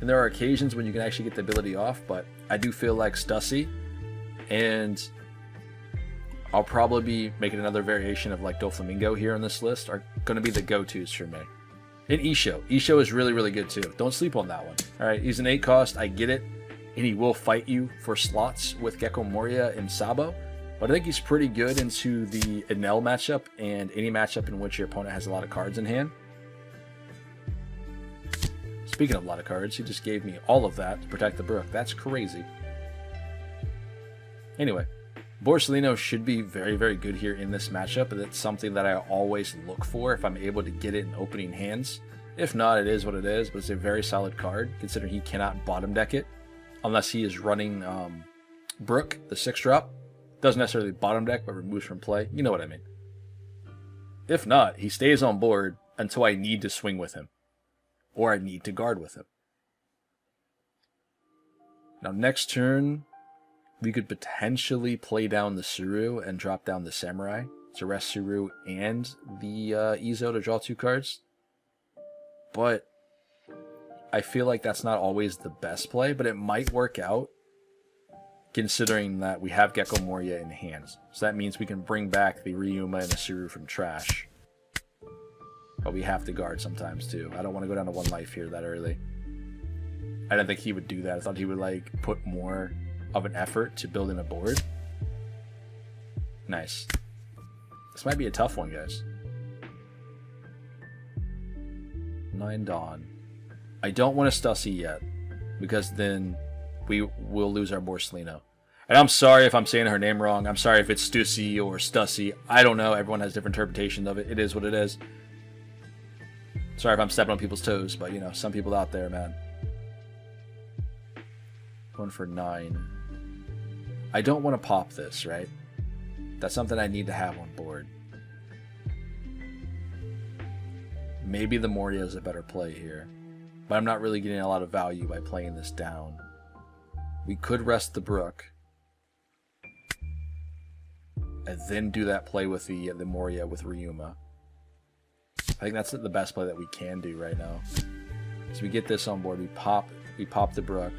and there are occasions when you can actually get the ability off, but I do feel like Stussy, and I'll probably be making another variation of Doflamingo here on this list, are going to be the go-tos for me. And Isho. Isho is really, really good too. Don't sleep on that one. Alright, he's an 8 cost, I get it, and he will fight you for slots with Gecko Moria and Sabo, but I think he's pretty good into the Enel matchup and any matchup in which your opponent has a lot of cards in hand. Speaking of a lot of cards, he just gave me all of that to protect the Brook. That's crazy. Anyway, Borsalino should be very, very good here in this matchup, but it's something that I always look for if I'm able to get it in opening hands. If not, it is what it is, but it's a very solid card, considering he cannot bottom deck it, unless he is running Brook, the 6-drop. Doesn't necessarily bottom deck, but removes from play. You know what I mean. If not, he stays on board until I need to swing with him, or I need to guard with him. Now, next turn, we could potentially play down the Suru and drop down the Samurai to rest Suru and the Izo to draw 2 cards. But I feel like that's not always the best play, but it might work out, considering that we have Gecko Moria in hands. So that means we can bring back the Ryuma and the Suru from trash. But we have to guard sometimes too. I don't want to go down to 1 life here that early. I didn't think he would do that. I thought he would put more of an effort to build in a board. Nice. This might be a tough one, guys. 9 Dawn. I don't want to Stussy yet, because then we will lose our Borsalino. And I'm sorry if I'm saying her name wrong. I'm sorry if it's Stussy or Stussy. I don't know. Everyone has different interpretations of it. It is what it is. Sorry if I'm stepping on people's toes, but some people out there, man. Going for 9. I don't want to pop this, right? That's something I need to have on board. Maybe the Moria is a better play here, but I'm not really getting a lot of value by playing this down. We could rest the Brook. and then do that play with the Moria with Ryuma. I think that's the best play that we can do right now. So we get this on board, we pop the Brook.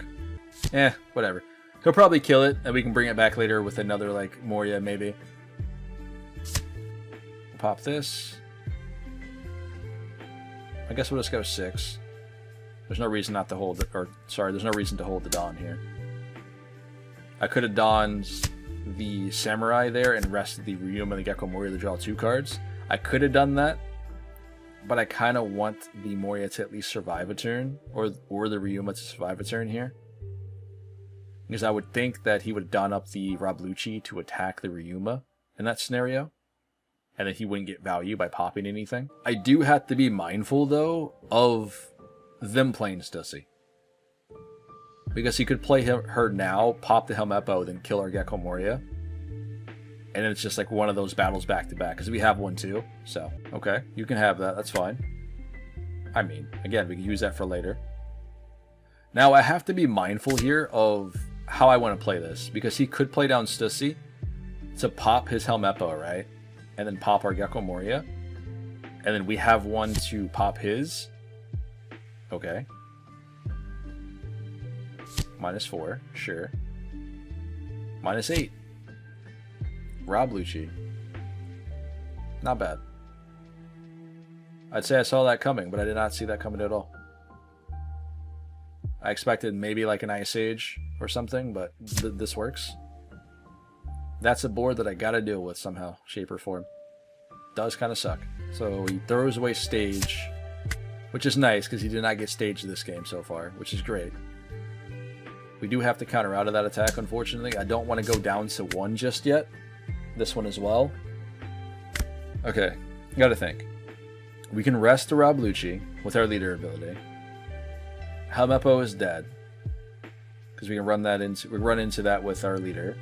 Whatever. He'll probably kill it, and we can bring it back later with another, like, Moria, maybe. We'll pop this. I guess we'll just go 6. There's no reason not to hold it, or, sorry, there's no reason to hold the Dawn here. I could have donned the Samurai there and rested the Ryuma and the Gecko Moria to draw 2 cards. I could have done that, but I kind of want the Moria to at least survive a turn, or the Ryuma to survive a turn here. Because I would think that he would don up the Rabluchi to attack the Ryuma in that scenario, and that he wouldn't get value by popping anything. I do have to be mindful, though, of them playing Stussy. Because he could play her now, pop the Helmeppo, then kill our Gecko Moria. And it's just like one of those battles back to back, because we have one too. So, okay, you can have that, that's fine. I mean, again, we can use that for later. Now, I have to be mindful here of how I want to play this, because he could play down Stussy to pop his Helmeppo, right? And then pop our Gecko Moria. And then we have one to pop his. Okay. -4, sure. -8. Rabluchi. Not bad. I'd say I saw that coming, but I did not see that coming at all. I expected maybe like an Ice Age or something, but this works. That's a board that I gotta deal with somehow, shape or form. Does kind of suck. So he throws away Stage, which is nice because he did not get Staged this game so far, which is great. We do have to counter out of that attack, unfortunately. I don't want to go down to 1 just yet. This one as well. Okay, gotta think. We can rest the Rabluchi with our leader ability. Helmeppo is dead, because we can run into that with our leader.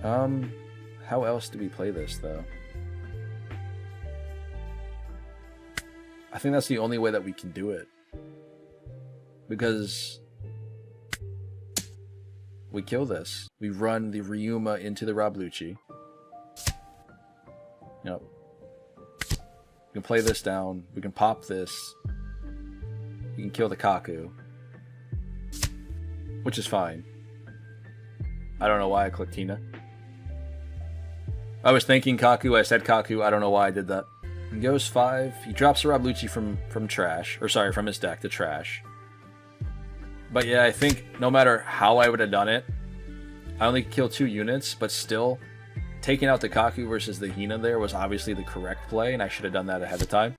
How else do we play this though? I think that's the only way that we can do it, because we kill this. We run the Ryuma into the Rabluchi. Yep. We can play this down. We can pop this. You can kill the Kaku, which is fine. I don't know why I clicked Tina. I was thinking Kaku, I said Kaku, I don't know why I did that. He goes 5, he drops the Rabluchi from trash, or sorry, from his deck to trash. But yeah, I think no matter how I would have done it, I only killed 2 units, but still, taking out the Kaku versus the Hina there was obviously the correct play, and I should have done that ahead of time.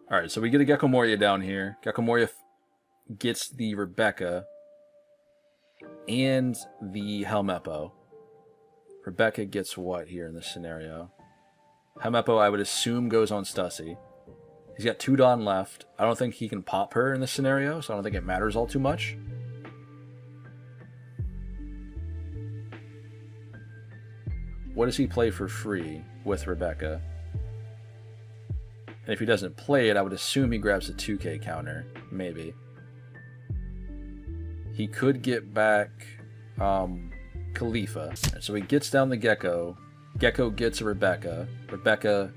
Alright, so we get a Gecko Moria down here. Gecko Moria gets the Rebecca and the Helmeppo. Rebecca gets what here in this scenario? Helmeppo, I would assume, goes on Stussy. He's got 2 Dawn left. I don't think he can pop her in this scenario, so I don't think it matters all too much. What does he play for free with Rebecca? And if he doesn't play it, I would assume he grabs a 2K counter. Maybe. He could get back Khalifa. So he gets down the Gecko. Gecko gets a Rebecca. Rebecca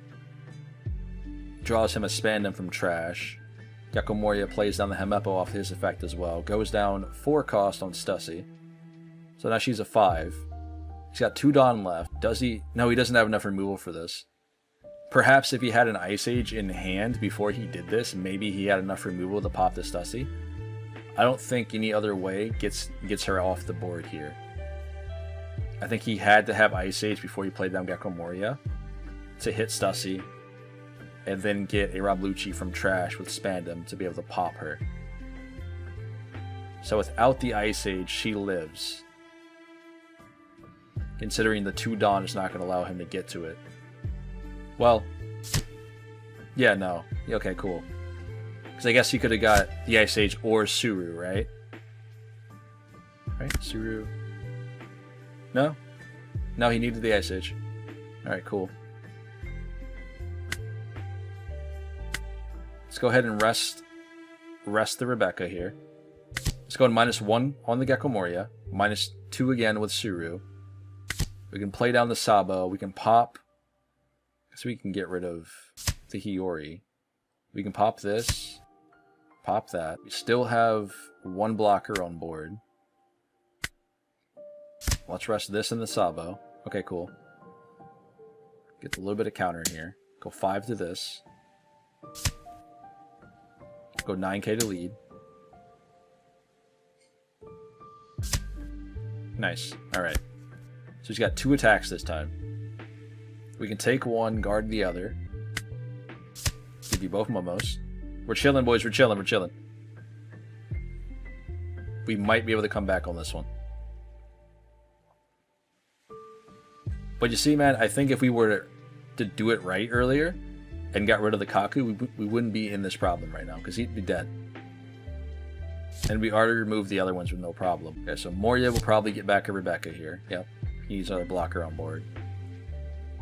draws him a Spandam from trash. Gecko Moria plays down the Helmeppo off his effect as well. Goes down 4 cost on Stussy. So now she's a 5. He's got 2 Dawn left. Does he? No, he doesn't have enough removal for this. Perhaps if he had an Ice Age in hand before he did this, maybe he had enough removal to pop the Stussy. I don't think any other way gets her off the board here. I think he had to have Ice Age before he played down Gecko Moria to hit Stussy, and then get a Rabluchi from trash with Spandam to be able to pop her. So without the Ice Age, she lives. Considering the 2 Dawn is not going to allow him to get to it. Well, yeah, no. Okay, cool. Because I guess he could have got the Ice Age or Suru, right? Right? Suru. No? No, he needed the Ice Age. Alright, cool. Let's go ahead and rest the Rebecca here. Let's go -1 on the Gecko Moria. -2 again with Suru. We can play down the Sabo. We can pop. So we can get rid of the Hiyori. We can pop this. Pop that. We still have 1 blocker on board. Let's rest this in the Sabo. Okay, cool. Get a little bit of counter in here. Go 5 to this. Go 9k to lead. Nice. Alright. So he's got 2 attacks this time. We can take 1, guard the other. Give you both Momos. We're chilling, boys. We're chilling. We're chilling. We might be able to come back on this one. But you see, man, I think if we were to do it right earlier and got rid of the Kaku, we wouldn't be in this problem right now because he'd be dead. And we already removed the other ones with no problem. Okay, so Moria will probably get back a Rebecca here. Yep. He's our blocker on board.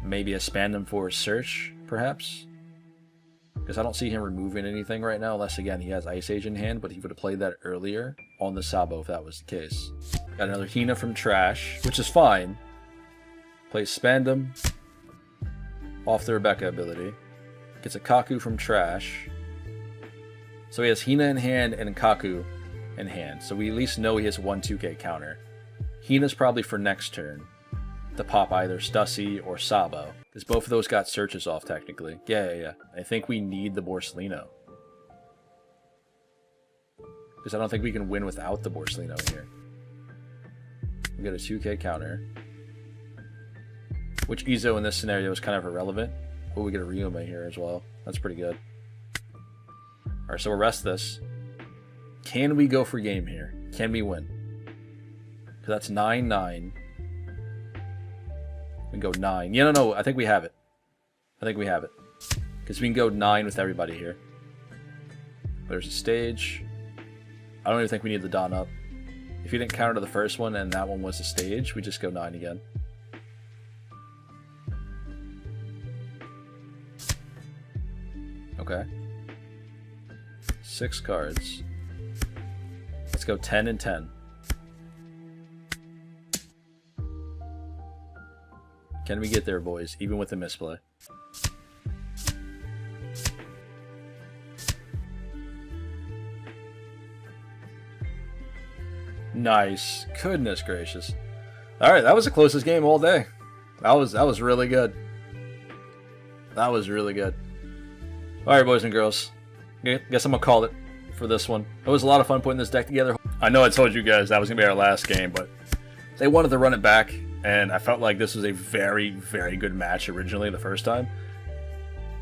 Maybe a Spandam for search, perhaps? Because I don't see him removing anything right now, unless, again, he has Ice Age in hand, but he would have played that earlier on the Sabo if that was the case. Got another Hina from Trash, which is fine. Plays Spandam off the Rebecca ability. Gets a Kaku from Trash. So he has Hina in hand and Kaku in hand. So we at least know he has 1 2k counter. Hina's probably for next turn to pop either Stussy or Sabo. Because both of those got searches off technically. Yeah. I think we need the Borsalino. Because I don't think we can win without the Borsalino here. We got a 2k counter. Which Izo in this scenario is kind of irrelevant. Oh, we get a Ryume here as well. That's pretty good. Alright, so we'll rest this. Can we go for game here? Can we win? Because that's 9-9. We can go 9. Yeah, no, I think we have it. I think we have it. Because we can go 9 with everybody here. There's a stage. I don't even think we need the Dawn up. If you didn't counter to the first one and that one was a stage, we just go 9 again. Okay. 6 cards. Let's go 10 and 10. Can we get there, boys, even with the misplay? Nice. Goodness gracious. Alright, that was the closest game all day. That was really good. That was really good. Alright, boys and girls. Guess I'm gonna call it for this one. It was a lot of fun putting this deck together. I know I told you guys that was gonna be our last game, but they wanted to run it back, and I felt like this was a very, very good match originally the first time.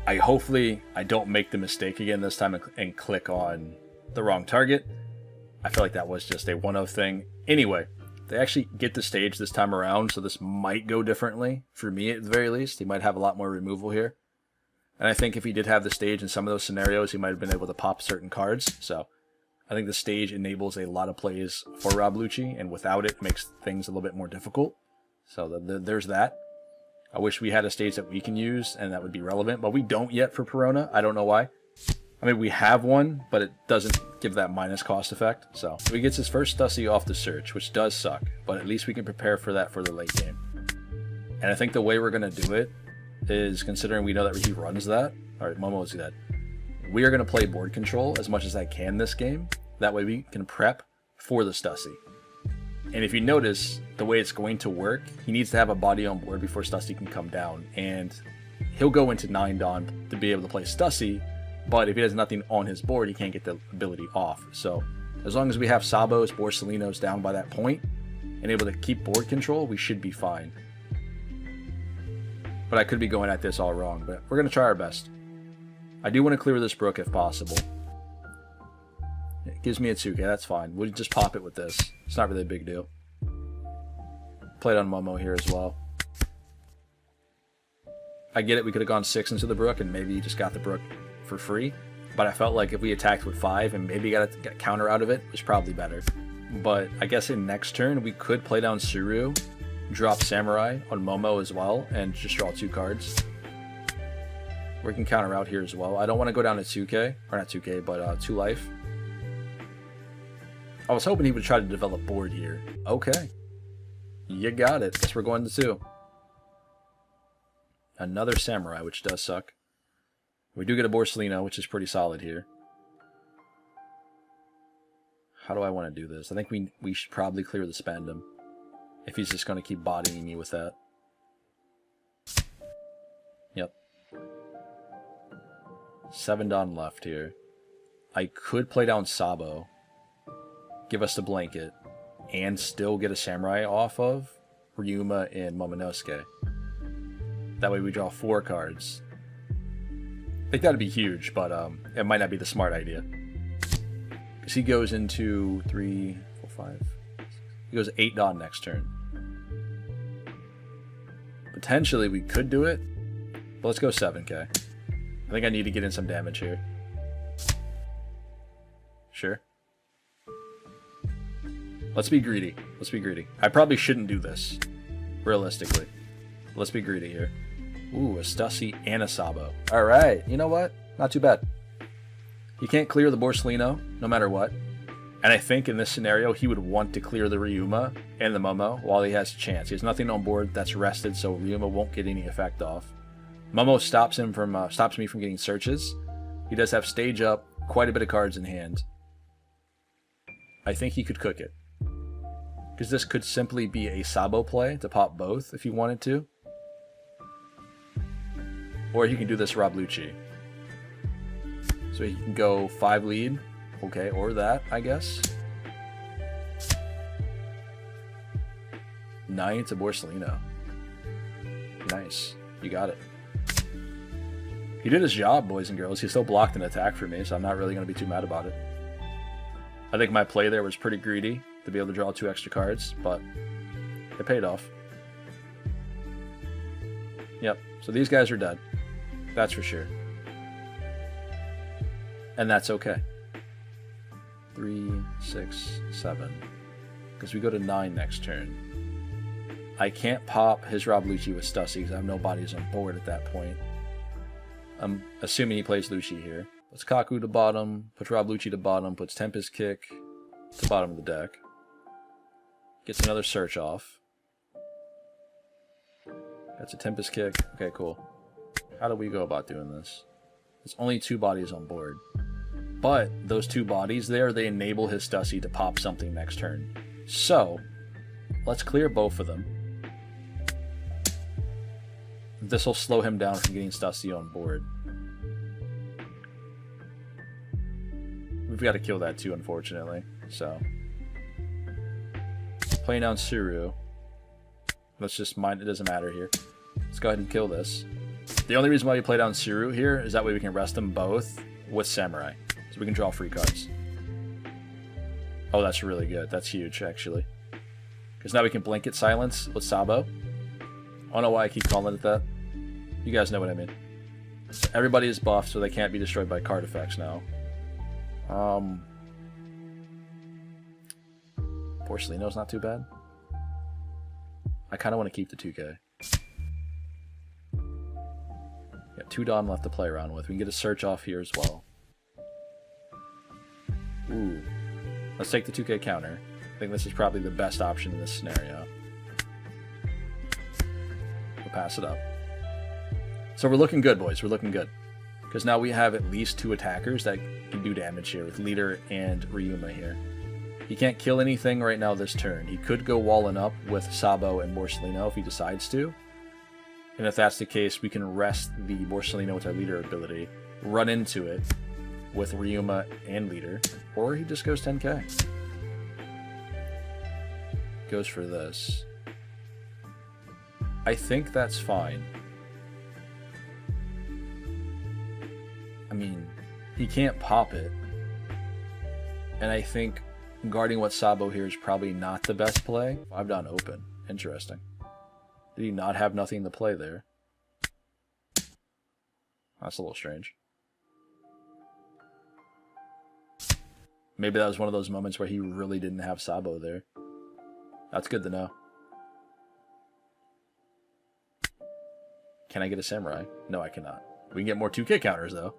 Hopefully I don't make the mistake again this time and click on the wrong target. I feel like that was just a one-off thing. Anyway, they actually get the stage this time around, so this might go differently. For me, at the very least, he might have a lot more removal here. And I think if he did have the stage in some of those scenarios, he might have been able to pop certain cards. So I think the stage enables a lot of plays for Rob Lucci, and without it, makes things a little bit more difficult. So there's that. I wish we had a stage that we can use and that would be relevant, but we don't yet for Perona. I don't know why. I mean, we have one, but it doesn't give that minus cost effect. So he gets his first Stussy off the search, which does suck, but at least we can prepare for that for the late game. And I think the way we're going to do it is, considering we know that he runs that, alright, Momo's dead, we are going to play board control as much as I can this game. That way we can prep for the Stussy. And if you notice, the way it's going to work, he needs to have a body on board before Stussy can come down. And he'll go into 9 Dawn to be able to play Stussy, but if he has nothing on his board, he can't get the ability off. So as long as we have Sabos, Borsalinos down by that point, and able to keep board control, we should be fine. But I could be going at this all wrong, but we're going to try our best. I do want to clear this brook if possible. It gives me a 2k, that's fine. We'll just pop it with this. It's not really a big deal. Played on Momo here as well. I get it, we could have gone 6 into the brook and maybe just got the brook for free. But I felt like if we attacked with 5 and maybe got a counter out of it, it was probably better. But I guess in next turn, we could play down Suru, drop Samurai on Momo as well, and just draw 2 cards. We can counter out here as well. I don't want to go down to 2k, or not 2k, but 2 life. I was hoping he would try to develop board here. Okay. You got it. Guess we're going to 2. Another Samurai, which does suck. We do get a Borsellino, which is pretty solid here. How do I want to do this? I think we should probably clear the Spandam. If he's just going to keep bodying me with that. Yep. 7 Don left here. I could play down Sabo. Give us the blanket. And still get a Samurai off of Ryuma and Momonosuke. That way we draw 4 cards. I think that'd be huge, but it might not be the smart idea. Because he goes into 3, 4, 5. He goes 8 Don next turn. Potentially we could do it, but let's go 7k. I think I need to get in some damage here. Sure. Let's be greedy. Let's be greedy. I probably shouldn't do this, realistically. Let's be greedy here. Ooh, a Stussy and a Sabo. Alright, you know what? Not too bad. He can't clear the Borsellino, no matter what. And I think in this scenario, he would want to clear the Ryuma and the Momo while he has a chance. He has nothing on board that's rested, so Ryuma won't get any effect off. Momo stops him from stops me from getting searches. He does have stage up, quite a bit of cards in hand. I think he could cook it. Because this could simply be a Sabo play to pop both if he wanted to. Or he can do this Rob Lucci. So he can go 5 lead. Okay, or that, I guess. 9 to Borsellino. Nice. You got it. He did his job, boys and girls. He still blocked an attack for me, so I'm not really going to be too mad about it. I think my play there was pretty greedy to be able to draw 2 extra cards, but it paid off. Yep, so these guys are dead. That's for sure. And that's okay. 3, 6, 7. Because we go to 9 next turn. I can't pop his Rob Lucci with Stussy because I have no bodies on board at that point. I'm assuming he plays Lucci here. Puts Kaku to bottom, puts Rob Lucci to bottom, puts Tempest Kick to bottom of the deck. Gets another search off. That's a Tempest Kick. Okay, cool. How do we go about doing this? There's only 2 bodies on board. But those 2 bodies there, they enable his Stussy to pop something next turn. So, let's clear both of them. This will slow him down from getting Stussy on board. We've got to kill that too, unfortunately. So, playing down Suru. Let's just mind, it doesn't matter here. Let's go ahead and kill this. The only reason why we play down Suru here is that way we can rest them both with Samurai. So we can draw free cards. Oh, that's really good. That's huge, actually. Because now we can Blanket Silence with Sabo. I don't know why I keep calling it that. You guys know what I mean. So everybody is buffed, so they can't be destroyed by card effects now. Borsellino's not too bad. I kind of want to keep the 2k. Got 2 Dawn left to play around with. We can get a search off here as well. Ooh. Let's take the 2k counter. I think this is probably the best option in this scenario. We'll pass it up. So we're looking good, boys. We're looking good. Because now we have at least 2 attackers that can do damage here with Leader and Ryuma here. He can't kill anything right now this turn. He could go walling up with Sabo and Borsellino if he decides to. And if that's the case, we can rest the Borsellino with our Leader ability, run into it with Ryuma and Leader, or he just goes 10k. Goes for this. I think that's fine. I mean, he can't pop it. And I think guarding what Sabo here is probably not the best play. 5 down open. Interesting. Did he not have nothing to play there? That's a little strange. Maybe that was one of those moments where he really didn't have Sabo there. That's good to know. Can I get a Samurai? No, I cannot. We can get more 2K counters, though.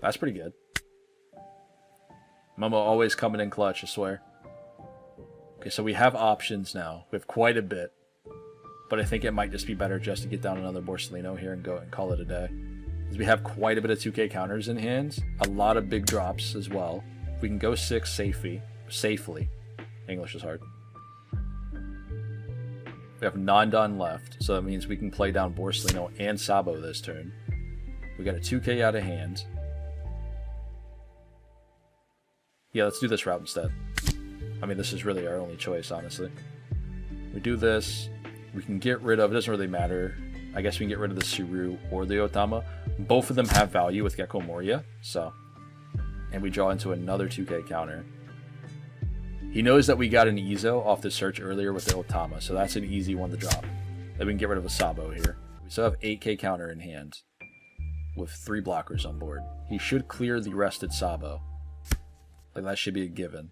That's pretty good. Momo always coming in clutch, I swear. Okay, so we have options now. We have quite a bit. But I think it might just be better just to get down another Borsellino here and go and call it a day. Because we have quite a bit of 2K counters in hand. A lot of big drops as well. We can go 6 safely. English is hard. We have non-done left, so that means we can play down Borsellino and Sabo this turn. We got a 2K out of hand. Yeah, let's do this route instead. I mean, this is really our only choice, honestly. We do this. We can get rid of, it doesn't really matter. I guess we can get rid of the Suru or the Otama. Both of them have value with Gecko Moria, so. And we draw into another 2K counter. He knows that we got an Ezo off the search earlier with the Otama, so that's an easy one to drop. Then we can get rid of a Sabo here. We still have 8K counter in hand with 3 blockers on board. He should clear the rested Sabo. Like, that should be a given.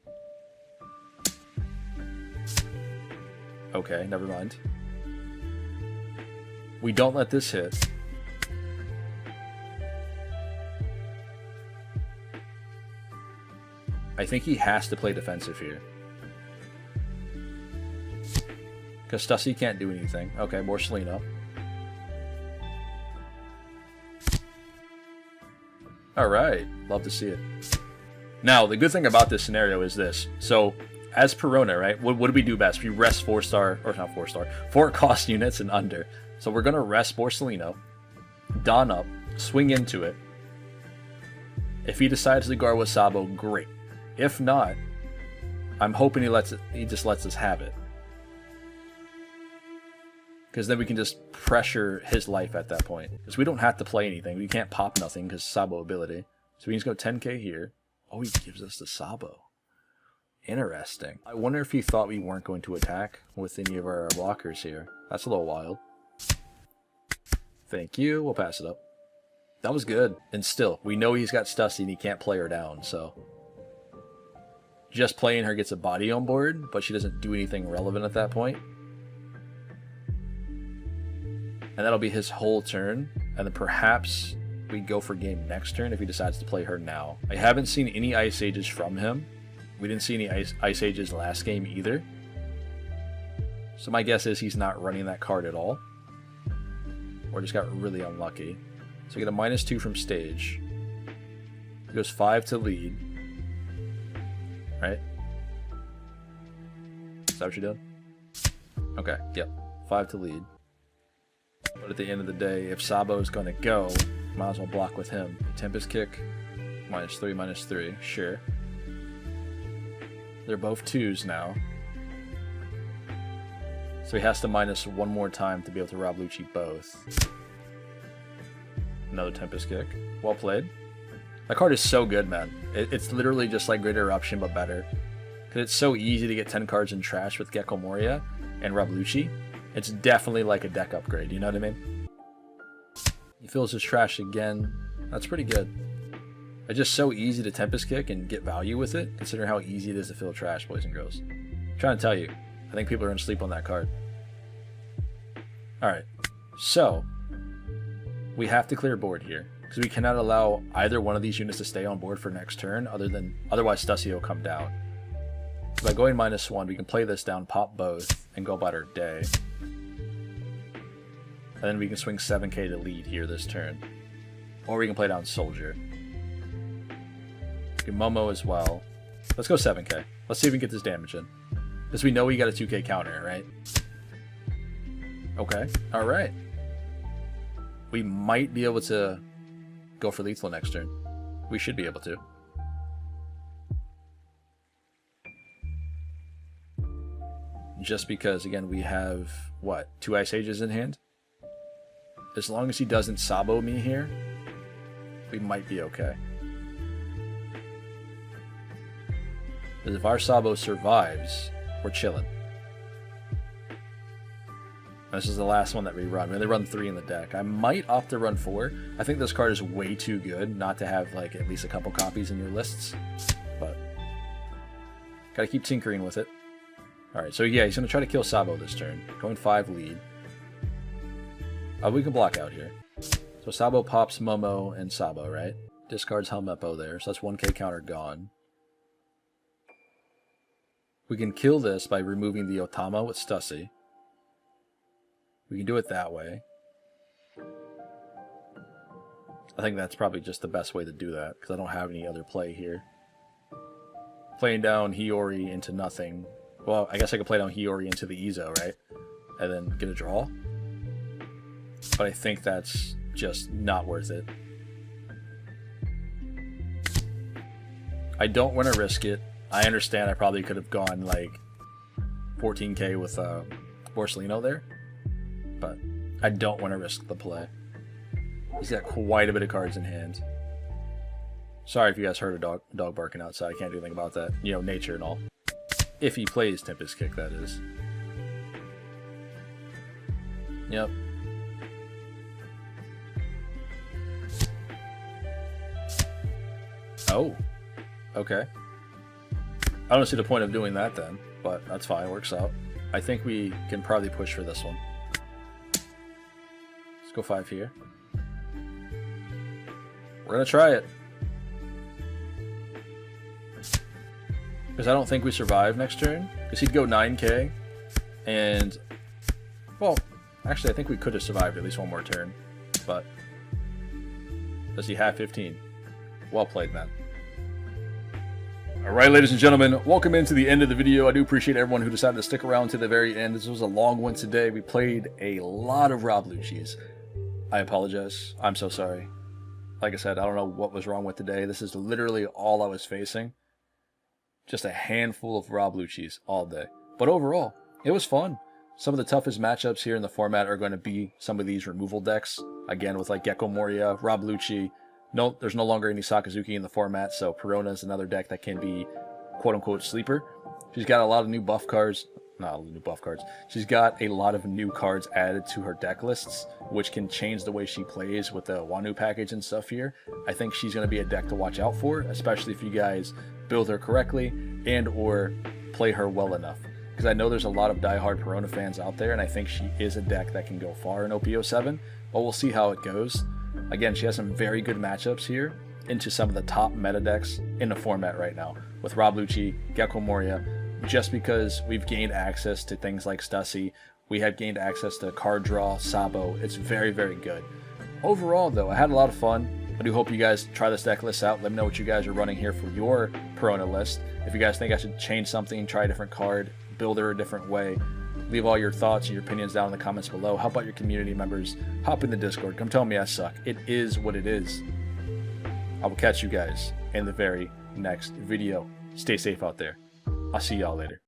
Okay, never mind. We don't let this hit. I think he has to play defensive here. Because Stussy can't do anything. Okay, Borsellino. Alright, love to see it. Now, the good thing about this scenario is this. So, as Perona, right, what do we do best? We rest 4-star, or not 4-star, 4 cost units and under. So we're going to rest Borsellino, Don up, swing into it. If he decides to guard with Sabo, great. If not, I'm hoping he just lets us have it. Because then we can just pressure his life at that point. Because we don't have to play anything. We can't pop nothing because Sabo ability. So we can just go 10K here. Oh, he gives us the Sabo. Interesting. I wonder if he thought we weren't going to attack with any of our blockers here. That's a little wild. Thank you. We'll pass it up. That was good. And still, we know he's got Stussy and he can't play her down, so... Just playing her gets a body on board, but she doesn't do anything relevant at that point. And that'll be his whole turn. And then perhaps we go for game next turn if he decides to play her now. I haven't seen any Ice Ages from him. We didn't see any Ice Ages last game either. So my guess is he's not running that card at all. Or just got really unlucky. So we get a -2 from stage. He goes 5 to lead. Right? Is that what you're doing? Okay, yep. 5 to lead. But at the end of the day, if Sabo's going to go, might as well block with him. Tempest Kick, -3, -3. Sure. They're both 2s now. So he has to -1 more time to be able to rob Lucci both. Another Tempest Kick. Well played. That card is so good, man. It's literally just like Great Eruption, but better. Because it's so easy to get 10 cards in trash with Gecko Moria and rob Lucci. It's definitely like a deck upgrade, you know what I mean? He fills his trash again. That's pretty good. It's just so easy to Tempest Kick and get value with it, considering how easy it is to fill trash, boys and girls. I'm trying to tell you. I think people are going to sleep on that card. Alright. So, we have to clear board here. Because we cannot allow either one of these units to stay on board for next turn, otherwise Stussy will come down. So by going -1, we can play this down, pop both, and go about our day. And then we can swing 7K to lead here this turn. Or we can play down Soldier. We can Momo as well. Let's go 7K. Let's see if we can get this damage in. Because we know we got a 2K counter, right? Okay, alright. We might be able to go for lethal next turn. We should be able to. Just because, again, we have, what, 2 Ice Ages in hand? As long as he doesn't Sabo me here, we might be okay. Because if our Sabo survives, we're chilling. This is the last one that we run. We only run 3 in the deck. I might opt to run 4. I think this card is way too good not to have like at least a couple copies in your lists. But gotta keep tinkering with it. Alright, so yeah, he's gonna try to kill Sabo this turn. Going 5 lead. We can block out here. So Sabo pops Momo and Sabo, right? Discards Helmeppo there, so that's 1k counter gone. We can kill this by removing the Otama with Stussy. We can do it that way. I think that's probably just the best way to do that, because I don't have any other play here. Playing down Hiyori into nothing. Well, I guess I could play down Hiyori into the Izo, right? And then get a draw. But I think that's just not worth it. I don't want to risk it. I understand I probably could have gone like 14k with Borsellino there. But I don't want to risk the play. He's got quite a bit of cards in hand. Sorry if you guys heard a dog barking outside. I can't do anything about that. You know, nature and all. If he plays Tempest Kick, that is. Yep. Oh. Okay. I don't see the point of doing that then, but that's fine. Works out. I think we can probably push for this one. Let's go 5 here. We're going to try it. Because I don't think we survive next turn. Because he'd go 9k. And, well, actually I think we could have survived at least one more turn. But, does he have 15? Well played, man. Alright, ladies and gentlemen, welcome into the end of the video. I do appreciate everyone who decided to stick around to the very end. This was a long one today. We played a lot of Rob Lucci's. I apologize. I'm so sorry. Like I said, I don't know what was wrong with today. This is literally all I was facing. Just a handful of Rob Lucci's all day. But overall, it was fun. Some of the toughest matchups here in the format are going to be some of these removal decks. Again, with like Gecko Moria, Rob Lucci. No, there's no longer any Sakazuki in the format, so Perona is another deck that can be quote-unquote sleeper. She's got a lot of new buff cards. Not new buff cards. She's got a lot of new cards added to her deck lists, which can change the way she plays with the Wano package and stuff here. I think she's going to be a deck to watch out for, especially if you guys build her correctly and or play her well enough. Because I know there's a lot of diehard Perona fans out there, and I think she is a deck that can go far in OP07, but we'll see how it goes. Again, she has some very good matchups here into some of the top meta decks in the format right now, with Rob Lucci, Gecko Moria. Just because we've gained access to things like Stussy, we have gained access to card draw, Sabo. It's very, very good. Overall, though, I had a lot of fun. I do hope you guys try this deck list out. Let me know what you guys are running here for your Perona list. If you guys think I should change something, try a different card, build her a different way, leave all your thoughts and your opinions down in the comments below. How about your community members? Hop in the Discord. Come tell me I suck. It is what it is. I will catch you guys in the very next video. Stay safe out there. I'll see y'all later.